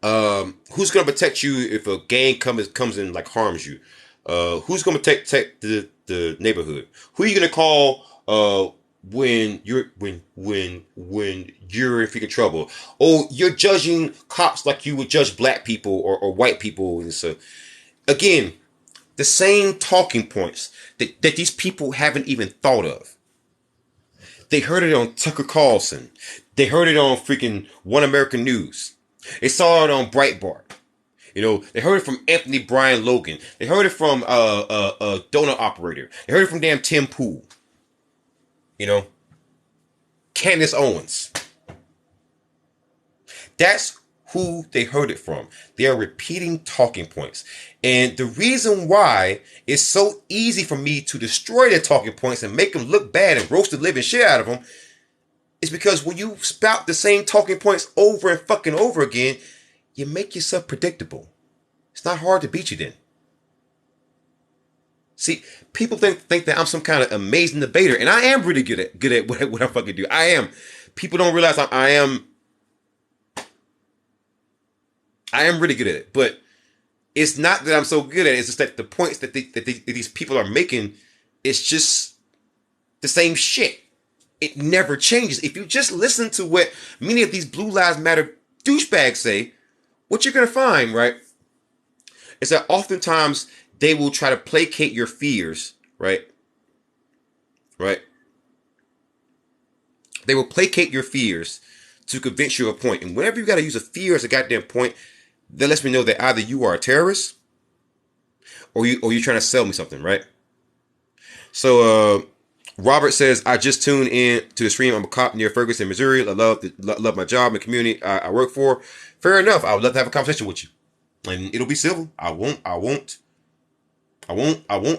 Who's gonna protect you if a gang comes and like harms you? Who's gonna protect the neighborhood? Who are you gonna call when you're in freaking trouble? Oh, you're judging cops like you would judge black people or white people, and so again, the same talking points that these people haven't even thought of. They heard it on Tucker Carlson. They heard it on freaking One American News. They saw it on Breitbart. You know, they heard it from Anthony Brian Logan. They heard it from a donut operator. They heard it from damn Tim Pool. You know, Candace Owens. That's who they heard it from. They are repeating talking points. And the reason why it's so easy for me to destroy their talking points and make them look bad and roast the living shit out of them is because when you spout the same talking points over and fucking over again, you make yourself predictable. It's not hard to beat you then. See, people think that I'm some kind of amazing debater, and I am really good at what I fucking do. I am. People don't realize I am really good at it, but it's not that I'm so good at it. It's just that the points that these people are making, it's just the same shit. It never changes. If you just listen to what many of these Blue Lives Matter douchebags say, what you're going to find, right, is that oftentimes they will try to placate your fears, right? Right? They will placate your fears to convince you of a point. And whenever you got to use a fear as a goddamn point, that lets me know that either you are a terrorist or you're trying to sell me something, right? So Robert says, I just tuned in to the stream. I'm a cop near Ferguson, Missouri. I love my job and community I work for. Fair enough. I would love to have a conversation with you, and it'll be civil. I won't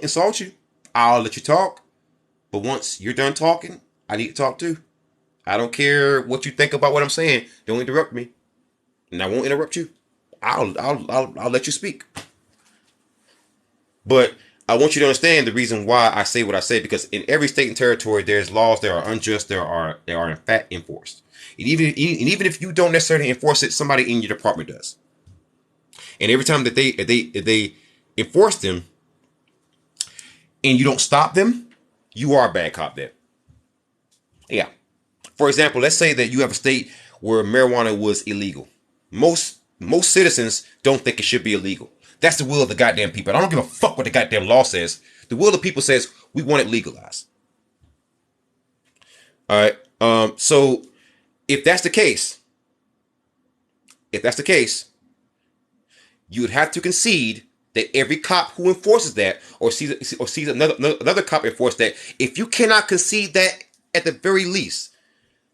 insult you. I'll let you talk. But once you're done talking, I need to talk too. I don't care what you think about what I'm saying. Don't interrupt me, and I won't interrupt you. I'll let you speak. But I want you to understand the reason why I say what I say, because in every state and territory, there's laws that are unjust. They are in fact enforced. And even if you don't necessarily enforce it, somebody in your department does. And every time that they enforce them, and you don't stop them, you are a bad cop then. Yeah. For example, let's say that you have a state where marijuana was illegal. Most citizens don't think it should be illegal. That's the will of the goddamn people. I don't give a fuck what the goddamn law says. The will of the people says we want it legalized. All right. So if that's the case, you would have to concede that every cop who enforces that or sees another cop enforce that, if you cannot concede that at the very least,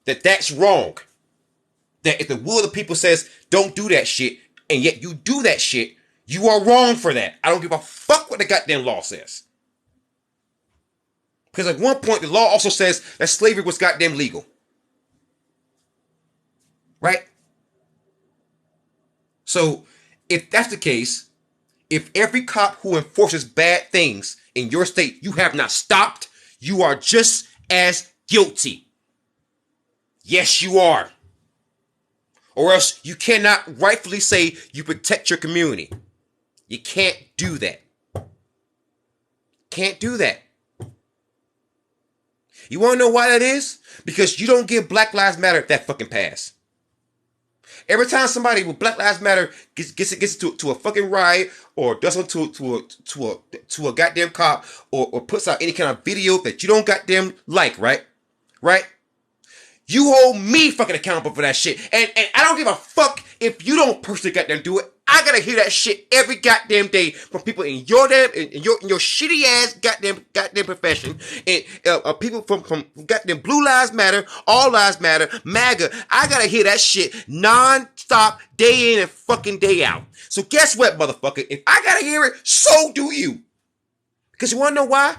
that's wrong. That if the will of the people says don't do that shit, and yet you do that shit, you are wrong for that. I don't give a fuck what the goddamn law says. Because at one point, the law also says that slavery was goddamn legal. Right? So, if that's the case, if every cop who enforces bad things in your state you have not stopped, you are just as guilty. Yes, you are. Or else you cannot rightfully say you protect your community. You can't do that. Can't do that. You want to know why that is? Because you don't give Black Lives Matter that fucking pass. Every time somebody with Black Lives Matter gets to a fucking riot or does something to a goddamn cop or puts out any kind of video that you don't goddamn like, right? Right? You hold me fucking accountable for that shit. And I don't give a fuck if you don't personally goddamn do it. I gotta hear that shit every goddamn day from people in your damn in your shitty ass goddamn profession, and people from goddamn Blue Lives Matter, All Lives Matter, MAGA. I gotta hear that shit non-stop, day in and fucking day out. So guess what, motherfucker? If I gotta hear it, so do you. Because you wanna know why?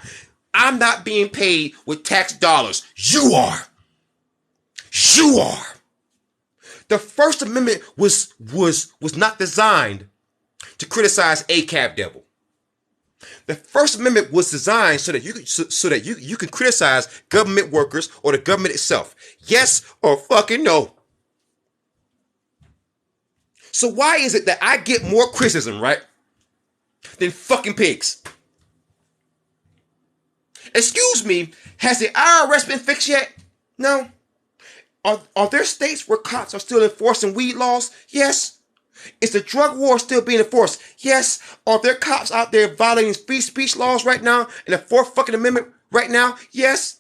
I'm not being paid with tax dollars. You are. You are. The First Amendment was not designed to criticize a cab devil. The First Amendment was designed so that you can criticize government workers or the government itself. Yes or fucking no. So why is it that I get more criticism, right, than fucking pigs? Excuse me, has the IRS been fixed yet? No. Are there states where cops are still enforcing weed laws? Yes. Is the drug war still being enforced? Yes. Are there cops out there violating free speech laws right now in the Fourth fucking Amendment right now? Yes.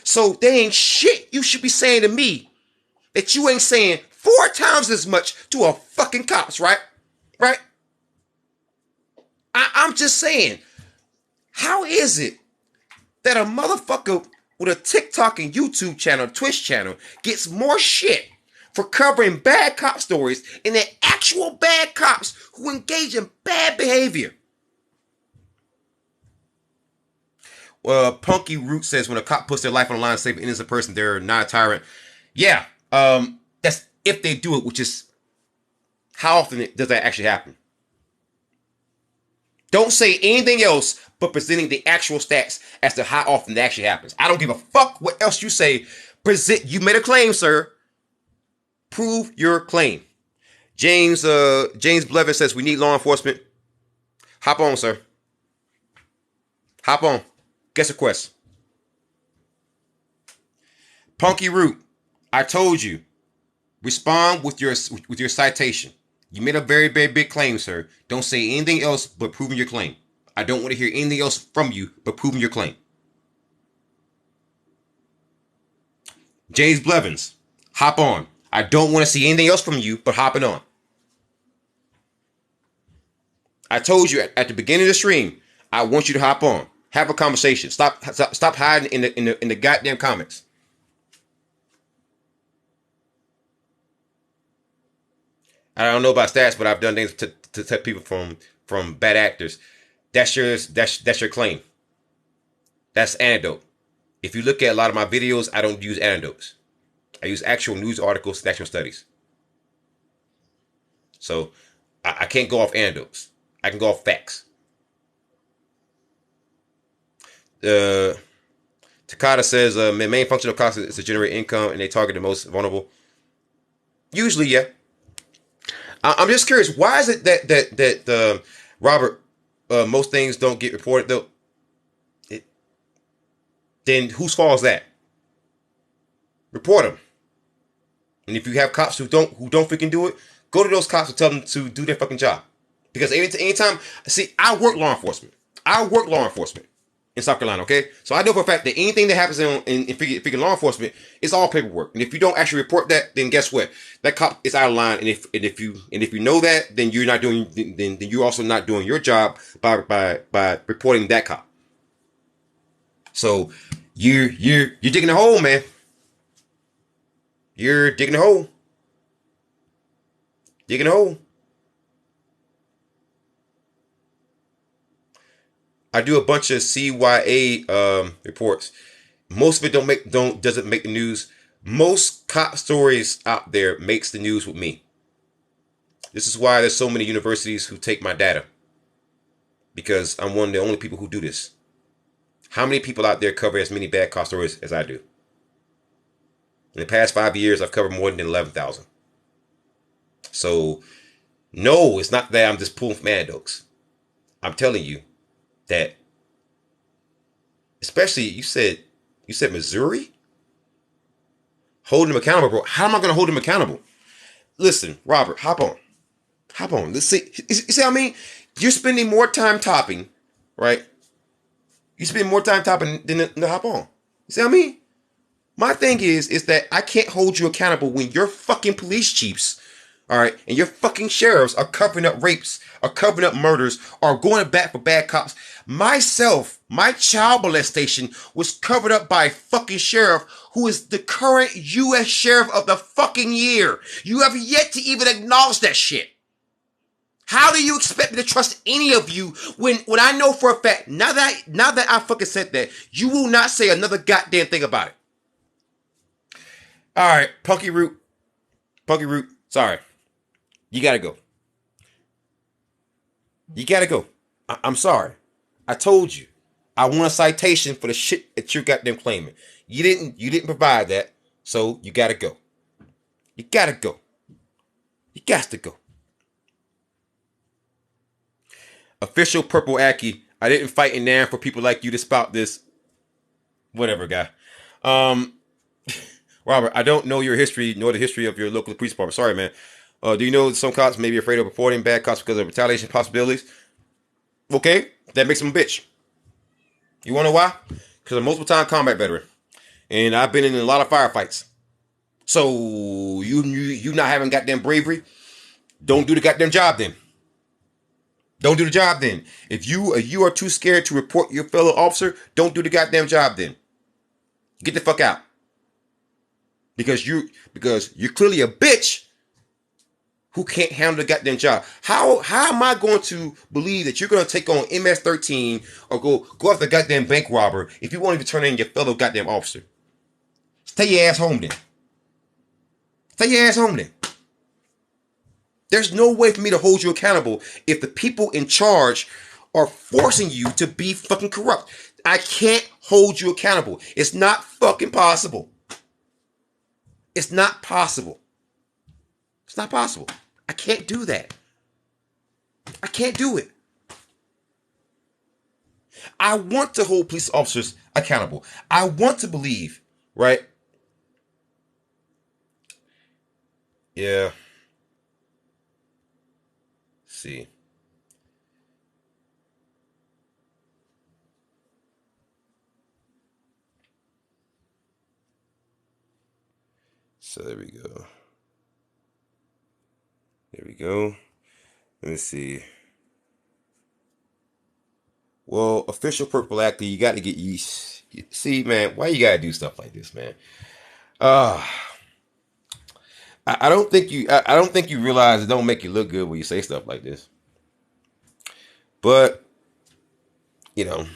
So there ain't shit you should be saying to me that you ain't saying 4 times as much to a fucking cops, right? Right? I'm just saying, how is it that a motherfucker with a TikTok and YouTube channel, Twitch channel, gets more shit for covering bad cop stories than the actual bad cops who engage in bad behavior? Well, Punky Root says when a cop puts their life on the line to save an innocent person, they're not a tyrant. Yeah, that's if they do it, which is how often does that actually happen? Don't say anything else but presenting the actual stats as to how often that actually happens. I don't give a fuck what else you say. Present. You made a claim, sir. Prove your claim. James Blevin says we need law enforcement. Hop on, sir. Hop on. Guess a quest. Punky Root, I told you. Respond with your citation. You made a very, very big claim, sir. Don't say anything else but proving your claim. I don't want to hear anything else from you but proving your claim. James Blevins, hop on. I don't want to see anything else from you but hopping on. I told you at the beginning of the stream, I want you to hop on. Have a conversation. Stop hiding in the goddamn comments. I don't know about stats, but I've done things to protect people from bad actors. That's your claim. That's anecdote. If you look at a lot of my videos, I don't use anecdotes. I use actual news articles and actual studies. So I can't go off anecdotes. I can go off facts. Takada says the main function of cops is to generate income, and they target the most vulnerable. Usually, yeah. I'm just curious. Why is it that Robert, most things don't get reported though? Then whose fault is that? Report them. And if you have cops who don't freaking do it, go to those cops and tell them to do their fucking job. Because anytime, see, I work law enforcement in South Carolina, okay? So I know for a fact that anything that happens in freaking law enforcement is all paperwork. And if you don't actually report that, then guess what? That cop is out of line. And if you know that, then you're not doing then you're also not doing your job by reporting that cop. So you're digging a hole, man. You're digging a hole. Digging a hole. I do a bunch of CYA reports. Most of it doesn't make the news. Most cop stories out there makes the news with me. This is why there's so many universities who take my data, because I'm one of the only people who do this. How many people out there cover as many bad cop stories as I do? In the past 5 years, I've covered more than 11,000. So, no, it's not that I'm just pulling from anecdotes. I'm telling you that, especially you said Missouri, holding him accountable, bro. How am I going to hold him accountable? Listen, Robert, hop on. Let's see. You see what I mean? You're spending more time topping, right? You spend more time topping than to hop on. You see what I mean? My thing is that I can't hold you accountable when your fucking police chiefs, all right, and your fucking sheriffs are covering up rapes, are covering up murders, are going back for bad cops. Myself, my child molestation was covered up by a fucking sheriff who is the current U.S. sheriff of the fucking year. You have yet to even acknowledge that shit. How do you expect me to trust any of you when I know for a fact, now that I fucking said that, you will not say another goddamn thing about it? All right, Punky Root, sorry. You gotta go. You gotta go. I'm sorry. I told you. I want a citation for the shit that you're goddamn claiming. You didn't provide that, so you gotta go. You gotta go. You got to go. Official Purple Aki. I didn't fight in Nam for people like you to spout this. Whatever, guy. Robert, I don't know your history nor the history of your local police department. Sorry, man. Do you know that some cops may be afraid of reporting bad cops because of retaliation possibilities? Okay, that makes them a bitch. You want to know why? Because I'm a multiple time combat veteran, and I've been in a lot of firefights. So you not having goddamn bravery? Don't do the goddamn job then. Don't do the job then. If you are too scared to report your fellow officer, don't do the goddamn job then. Get the fuck out. Because you're clearly a bitch who can't handle the goddamn job. How am I going to believe that you're going to take on MS-13 or go after the goddamn bank robber if you won't even turn in your fellow goddamn officer? Stay your ass home then. Stay your ass home then. There's no way for me to hold you accountable if the people in charge are forcing you to be fucking corrupt. I can't hold you accountable. It's not fucking possible. It's not possible. It's not possible. I can't do that. I can't do it. I want to hold police officers accountable. I want to believe, right? Yeah. See. So there we go. There we go. Let me see. Well, official purple actor, you got to get used. See, man, why you gotta do stuff like this, man? I don't think I don't think you realize it don't make you look good when you say stuff like this. But you know,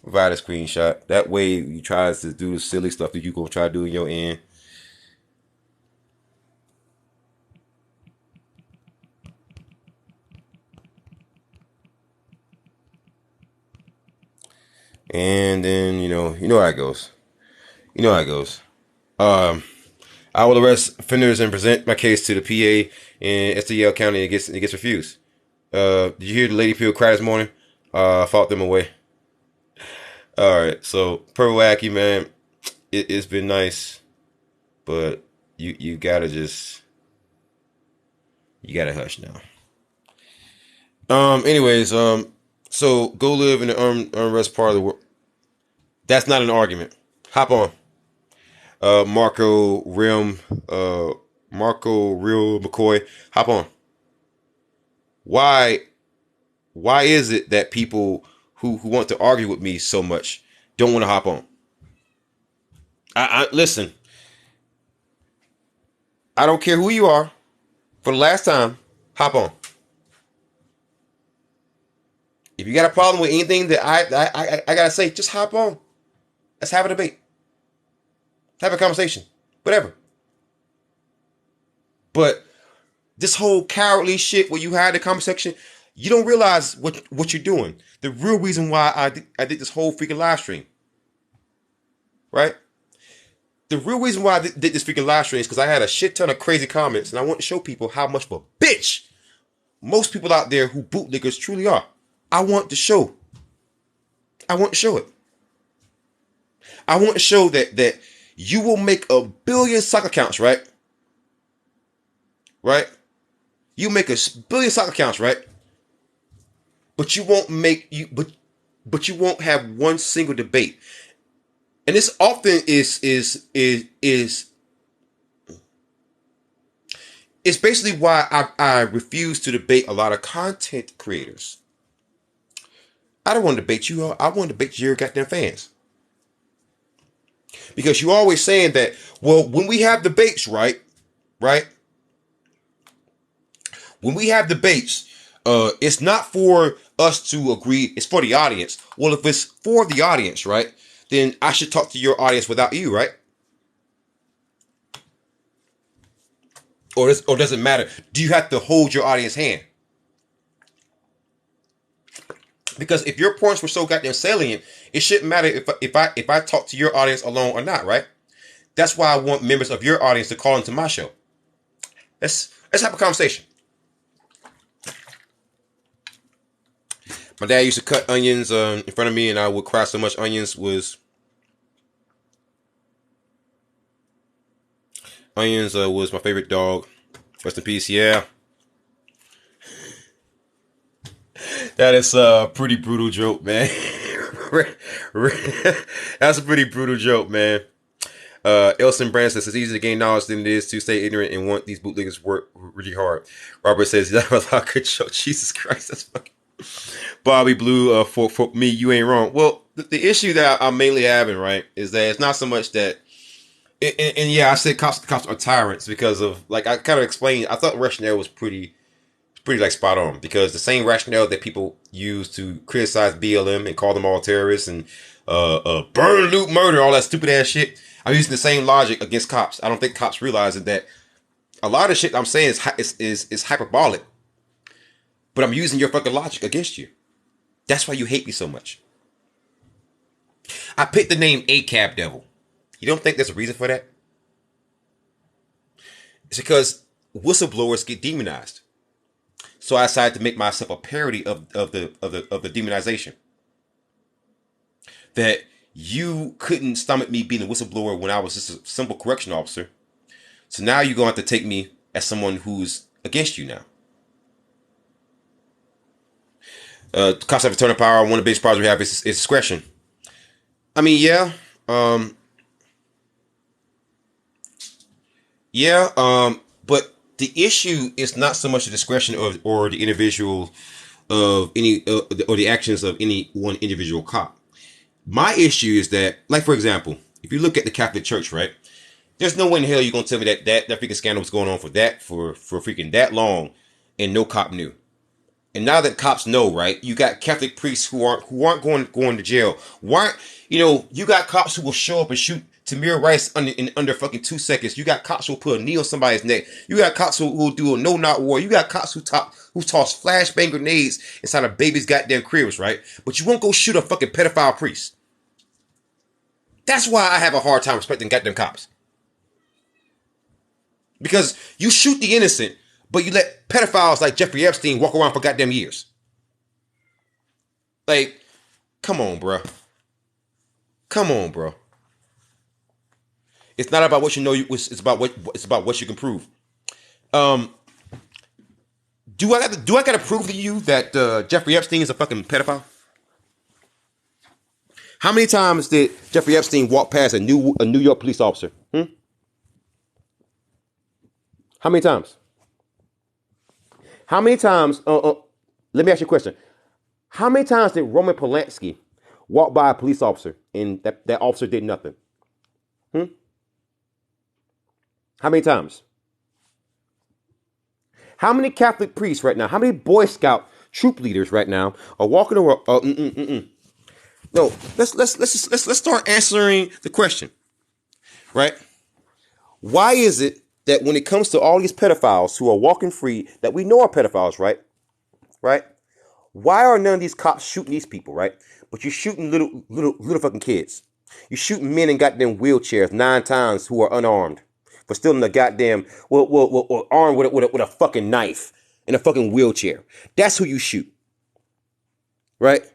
provide a screenshot. That way, you try to do the silly stuff that you gonna try to do in your end. And then you know how it goes. You know how it goes. Um, I will arrest offenders and present my case to the PA in STL County. It gets refused. Did you hear the lady people cry this morning? Fought them away. All right, so Purple Wacky, man, it's been nice, but you gotta you gotta hush now. Anyways, so go live in the unrest part of the world. That's not an argument. Hop on. Marco Rim, Marco Real McCoy, hop on. Why is it that people who want to argue with me so much don't want to hop on? I listen. I don't care who you are. For the last time, hop on. If you got a problem with anything that I gotta say, just hop on. Let's have a debate. Have a conversation. Whatever. But this whole cowardly shit where you had the comment section, you don't realize what you're doing. The real reason why I did this whole freaking live stream, right? The real reason why I did this freaking live stream is because I had a shit ton of crazy comments, and I want to show people how much of a bitch most people out there who bootlickers truly are. I want to show. I want to show it. I want to show that you will make a billion soccer accounts, right? Right? You make a billion soccer accounts, right? But you won't make you but you won't have one single debate. And this often is it's basically why I refuse to debate a lot of content creators. I don't want to debate you. I want to debate your goddamn fans. Because you're always saying that, well, when we have debates, right? When we have debates, it's not for us to agree, it's for the audience. Well, if it's for the audience, right, then I should talk to your audience without you, right? Or does it matter? Do you have to hold your audience hand? Because if your points were so goddamn salient, it shouldn't matter if I talk to your audience alone or not, right? That's why I want members of your audience to call into my show. Let's have a conversation. My dad used to cut onions in front of me, and I would cry so much. Onions was my favorite dog. Rest in peace. Yeah, that is a pretty brutal joke, man. That's a pretty brutal joke, man. Elson Brand says it's easier to gain knowledge than it is to stay ignorant and want these bootleggers work really hard. Robert says that was a good joke. Jesus Christ, that's fucking. Bobby Blue, for me, you ain't wrong. Well, the issue that I'm mainly having, right, is that it's not so much that, and yeah, I said cops are tyrants because of, like, I kind of explained. I thought the rationale was pretty like spot on, because the same rationale that people use to criticize BLM and call them all terrorists and burn, loot, murder, all that stupid ass shit. I'm using the same logic against cops. I don't think cops realize that a lot of shit I'm saying is hyperbolic. But I'm using your fucking logic against you. That's why you hate me so much. I picked the name ACAB Devil. You don't think there's a reason for that? It's because whistleblowers get demonized. So I decided to make myself a parody of the demonization. That you couldn't stomach me being a whistleblower when I was just a simple correction officer. So now you're going to have to take me as someone who's against you now. Cops have a turn of power. One of the biggest problems we have is discretion. I mean, yeah. But the issue is not so much the discretion or the individual of any or the actions of any one individual cop. My issue is that, like, for example, if you look at the Catholic Church, right? There's no way in hell you're gonna tell me that freaking scandal was going on for freaking that long, and no cop knew. And now that cops know, right? You got Catholic priests who aren't going to jail. Why? You got cops who will show up and shoot Tamir Rice in under fucking 2 seconds. You got cops who will put a knee on somebody's neck. You got cops who will do a no-knock war. You got cops who toss flashbang grenades inside of babies' goddamn cribs, right? But you won't go shoot a fucking pedophile priest. That's why I have a hard time respecting goddamn cops. Because you shoot the innocent, but you let pedophiles like Jeffrey Epstein walk around for goddamn years. Like, come on, bro. Come on, bro. It's not about what you know. It's about what you can prove. Do I got to prove to you that Jeffrey Epstein is a fucking pedophile? How many times did Jeffrey Epstein walk past a New York police officer? How many times? How many times? Let me ask you a question. How many times did Roman Polanski walk by a police officer and that officer did nothing? How many times? How many Catholic priests right now? How many Boy Scout troop leaders right now are walking around? No, let's start answering the question, right? Why is it that when it comes to all these pedophiles who are walking free, that we know are pedophiles, right? Right? Why are none of these cops shooting these people, right? But you're shooting little fucking kids. You're shooting men in goddamn wheelchairs 9 times who are unarmed for stealing a goddamn armed with a fucking knife in a fucking wheelchair. That's who you shoot, right?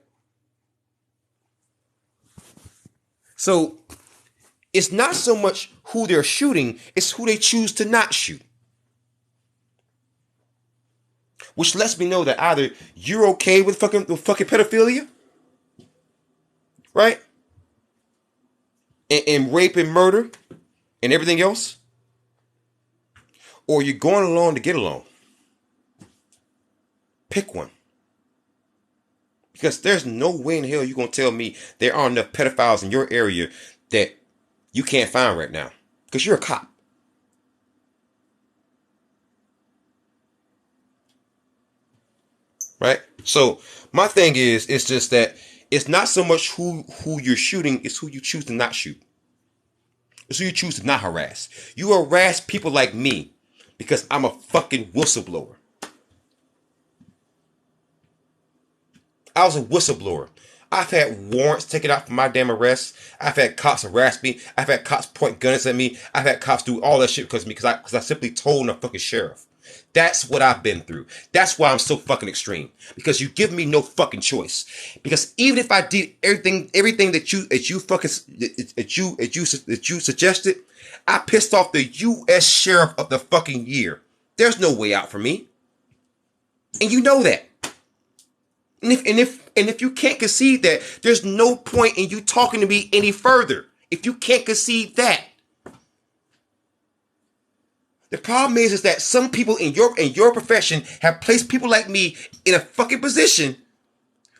So it's not so much who they're shooting, it's who they choose to not shoot. Which lets me know that either you're okay with fucking pedophilia, right? And rape and murder and everything else, or you're going along to get along. Pick one. Because there's no way in hell you're going to tell me there aren't enough pedophiles in your area that you can't find right now. Because you're a cop. Right? So my thing is, it's just that it's not so much who you're shooting, it's who you choose to not shoot. It's who you choose to not harass. You harass people like me because I'm a fucking whistleblower. I was a whistleblower. I've had warrants taken out for my damn arrest. I've had cops harass me. I've had cops point guns at me. I've had cops do all that shit because of me because I simply told a fucking sheriff. That's what I've been through. That's why I'm so fucking extreme. Because you give me no fucking choice. Because even if I did everything that you suggested, I pissed off the U.S. Sheriff of the fucking year. There's no way out for me, and you know that. And if you can't concede that, there's no point in you talking to me any further. If you can't concede that. The problem is that some people in your profession have placed people like me in a fucking position,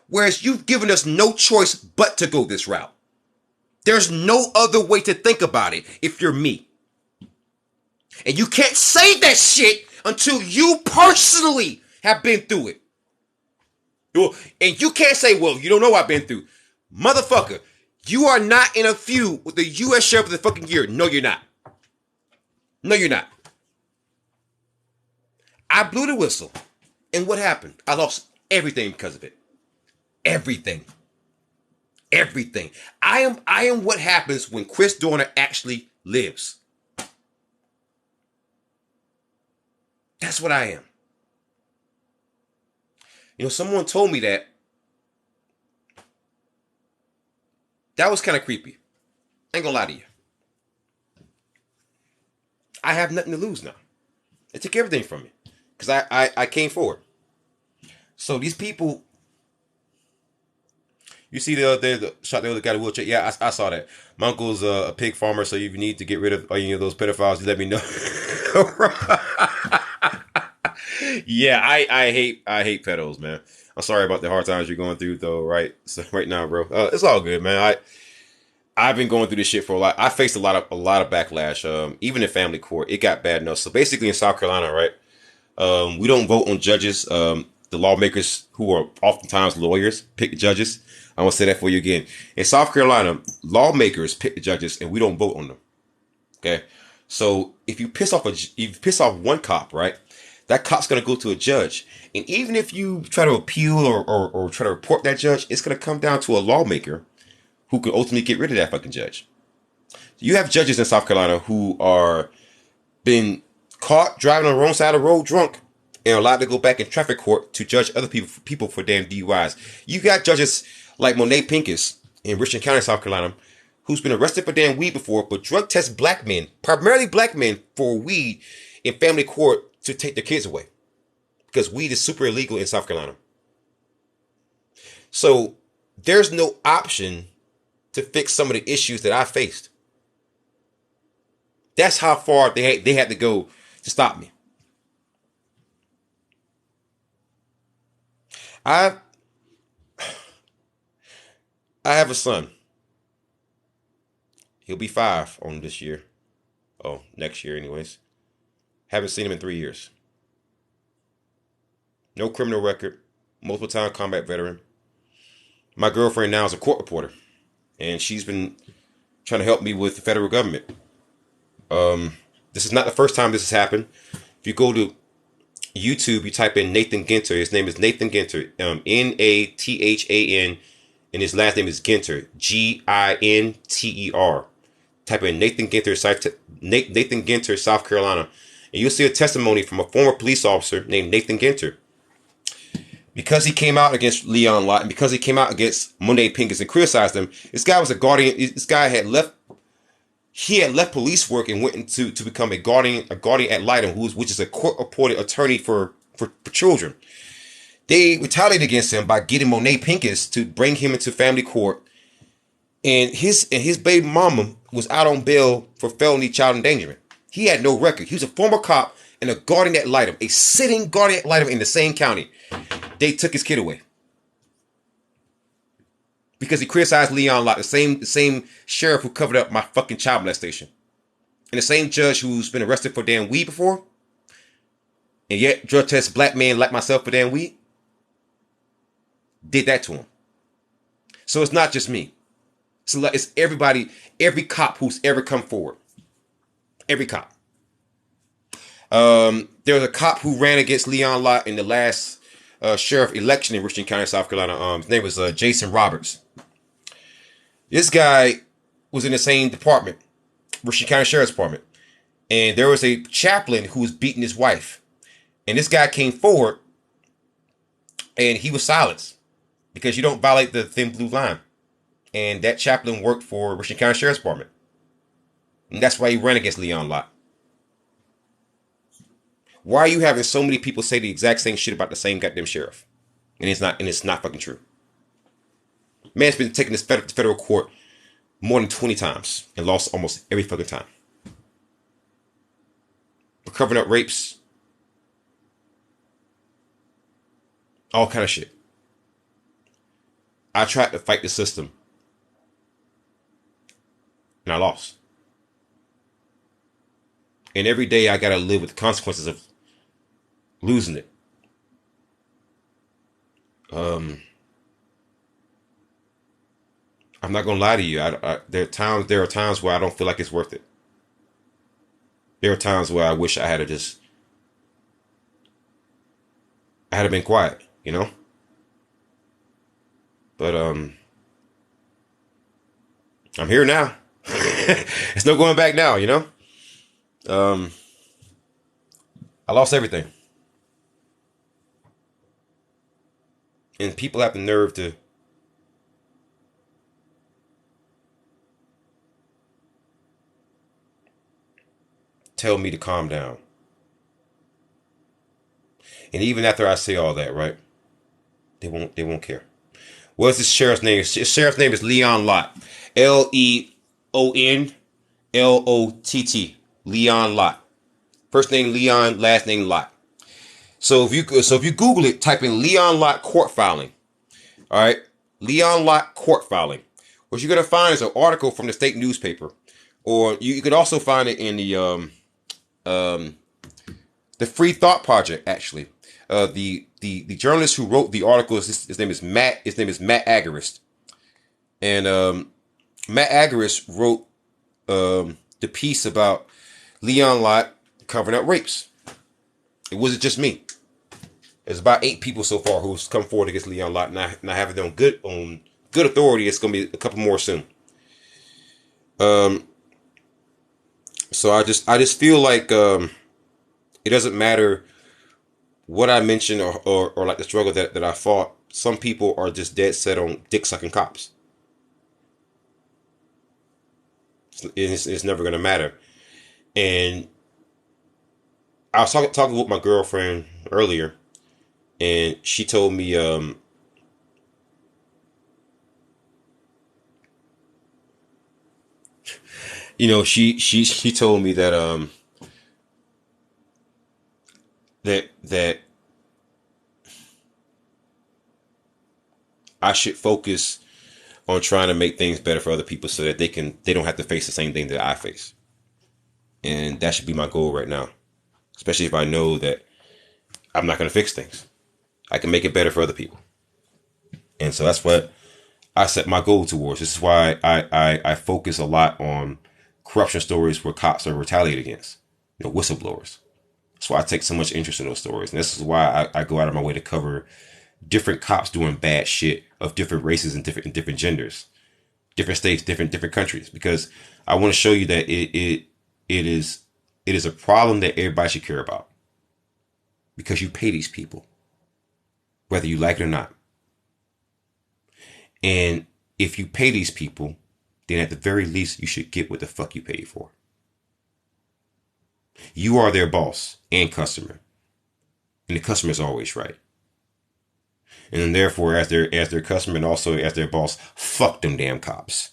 whereas you've given us no choice but to go this route. There's no other way to think about it if you're me. And you can't say that shit until you personally have been through it. And you can't say, well, you don't know what I've been through. Motherfucker, you are not in a feud with the U.S. Sheriff of the fucking year. No, you're not. No, you're not. I blew the whistle. And what happened? I lost everything because of it. Everything. Everything. I am what happens when Chris Dorner actually lives. That's what I am. You know, someone told me that. That was kind of creepy. I ain't gonna lie to you. I have nothing to lose now. They took everything from me. Because I came forward. So these people, you see the shot the other guy in the wheelchair? Yeah, I saw that. My uncle's a pig farmer, so if you need to get rid of any of those pedophiles, you let me know. Yeah, I hate pedos, man. I'm sorry about the hard times you're going through, though. Right, so right now, bro, it's all good, man. I've been going through this shit for a lot. I faced a lot of backlash. Even in family court, it got bad enough. So basically, in South Carolina, right, we don't vote on judges. The lawmakers, who are oftentimes lawyers, pick the judges. I'm gonna say that for you again. In South Carolina, lawmakers pick the judges, and we don't vote on them. Okay, so if you piss off one cop, right, that cop's gonna go to a judge, and even if you try to appeal or try to report that judge, it's gonna come down to a lawmaker who can ultimately get rid of that fucking judge. You have judges in South Carolina who are been caught driving on the wrong side of the road drunk and allowed to go back in traffic court to judge other people for damn DUIs. You got judges like Monet Pincus in Richland County, South Carolina, who's been arrested for damn weed before, but drug tests black men, primarily black men, for weed in family court to take their kids away. Because weed is super illegal in South Carolina. So there's no option to fix some of the issues that I faced. That's how far they had to go to stop me. I have a son. He'll be 5 on this year. Oh, next year anyways. Haven't seen him in 3 years. no criminal record, multiple time combat veteran. My girlfriend now is a court reporter, and she's been trying to help me with the federal government. This is not the first time this has happened. If you go to YouTube, you type in Nathan Ginter. His name is Nathan Ginter, Nathan, and his last name is Ginter, Ginter. Type in Nathan Ginter, South Carolina, and you'll see a testimony from a former police officer named Nathan Ginter. Because he came out against Leon Lott, and because he came out against Monet Pincus and criticized him, this guy was a guardian. This guy had left. He had left police work and went into to become a guardian ad litem, which is a court-appointed attorney for children. They retaliated against him by getting Monet Pincus to bring him into family court, and his baby mama was out on bail for felony child endangerment. He had no record. He was a former cop and a guardian ad litem, a sitting guardian ad litem in the same county. They took his kid away because he criticized Leon Lott, the same sheriff who covered up my fucking child molestation, and the same judge who's been arrested for damn weed before, and yet drug test black man like myself for damn weed, did that to him. So it's not just me. So it's everybody, every cop who's ever come forward, every cop. There was a cop who ran against Leon Lott in the last sheriff election in Richland County, South Carolina. His name was Jason Roberts. This guy was in the same department, Richland County Sheriff's Department, and there was a chaplain who was beating his wife, and this guy came forward, and he was silenced because you don't violate the thin blue line, and that chaplain worked for Richland County Sheriff's Department, and that's why he ran against Leon Lott. Why are you having so many people say the exact same shit about the same goddamn sheriff? And it's not fucking true. Man's been taken to federal court more than 20 times and lost almost every fucking time. For covering up rapes. All kind of shit. I tried to fight the system. And I lost. And every day I gotta live with the consequences of losing it. I'm not gonna lie to you. There are times where I don't feel like it's worth it. There are times where I wish I had been quiet, you know. But I'm here now. There's no going back now, you know. I lost everything. And people have the nerve to tell me to calm down. And even after I say all that, right? They won't care. What's this sheriff's name? His sheriff's name is Leon Lott. Leonlott. Leon Lott. First name Leon, last name Lott. So if you Google it, type in Leon Lott court filing. All right, Leon Lott court filing. What you're gonna find is an article from the state newspaper, or you could also find it in the Free Thought Project. Actually, the journalist who wrote the article his name is Matt Agarist, and Matt Agarist wrote the piece about Leon Lott covering up rapes. It wasn't just me. There's about 8 people so far who's come forward against Leon Lott, and I have it on good authority. It's gonna be a couple more soon. So I just feel like it doesn't matter what I mention or like the struggle that I fought. Some people are just dead set on dick sucking cops. It's never gonna matter. And I was talking with my girlfriend earlier, and she told me, you know, she told me that that I should focus on trying to make things better for other people so that they don't have to face the same thing that I face. And that should be my goal right now. Especially if I know that I'm not going to fix things. I can make it better for other people. And so that's what I set my goal towards. This is why I focus a lot on corruption stories where cops are retaliated against, whistleblowers. That's why I take so much interest in those stories. And this is why I go out of my way to cover different cops doing bad shit of different races and different genders, different states, different countries, because I want to show you that it is a problem that everybody should care about, because you pay these people, whether you like it or not. And if you pay these people, then at the very least, you should get what the fuck you paid for. You are their boss and customer. And the customer is always right. And then therefore, as their customer and also as their boss, fuck them damn cops.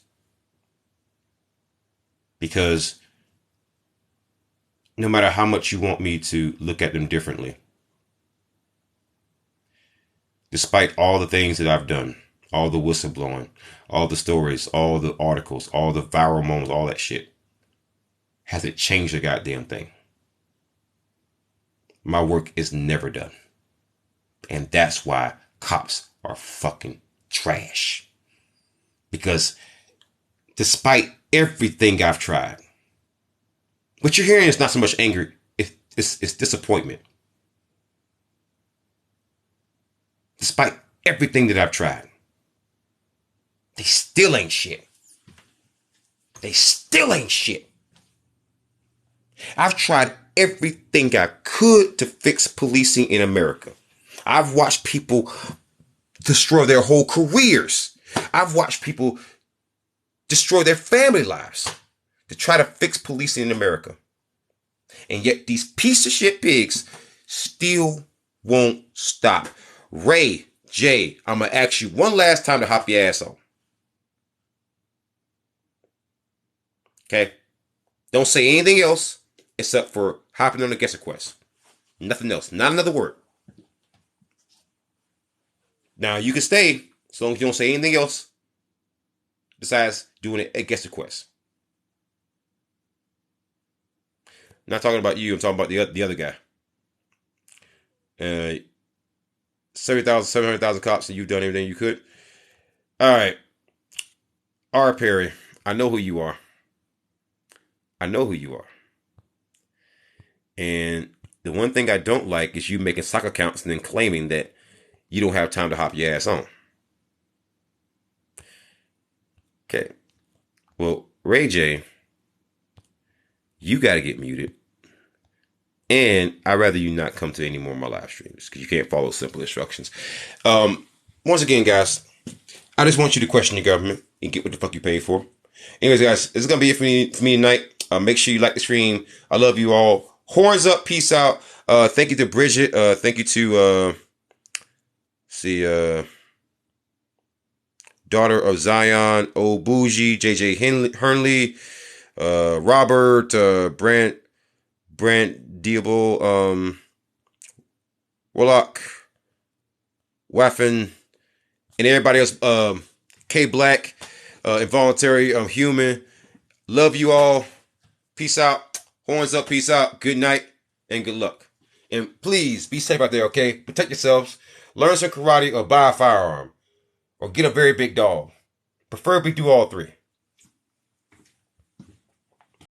Because no matter how much you want me to look at them differently, despite all the things that I've done, all the whistleblowing, all the stories, all the articles, all the viral moments, all that shit, has it changed a goddamn thing? My work is never done. And that's why cops are fucking trash. Because despite everything I've tried, what you're hearing is not so much anger, it's disappointment. Despite everything that I've tried, they still ain't shit. They still ain't shit. I've tried everything I could to fix policing in America. I've watched people destroy their whole careers. I've watched people destroy their family lives to try to fix policing in America. And yet these piece of shit pigs still won't stop. Ray, Jay, I'm going to ask you one last time to hop your ass on. Okay? Don't say anything else except for hopping on the guest request. Nothing else. Not another word. Now, you can stay as long as you don't say anything else besides doing a guest request. I'm not talking about you. I'm talking about the other guy. 70,000, 700,000 cops, and you've done everything you could. All right. R. Perry, I know who you are. I know who you are. And the one thing I don't like is you making stock accounts and then claiming that you don't have time to hop your ass on. Okay. Well, Ray J, you got to get muted. And I'd rather you not come to any more of my live streams because you can't follow simple instructions. Once again, guys, I just want you to question your government and get what the fuck you paid for. Anyways, guys, this is going to be it for me tonight. Make sure you like the stream. I love you all. Horns up. Peace out. Thank you to Bridget. Thank you to, Daughter of Zion, Old Bougie, JJ Hernley, Robert, Brent Diable, Warlock, Waffen, and everybody else, K Black, Involuntary Human. Love you all. Peace out. Horns up. Peace out. Good night and good luck. And please be safe out there, okay? Protect yourselves. Learn some karate or buy a firearm. Or get a very big dog. Preferably do all three.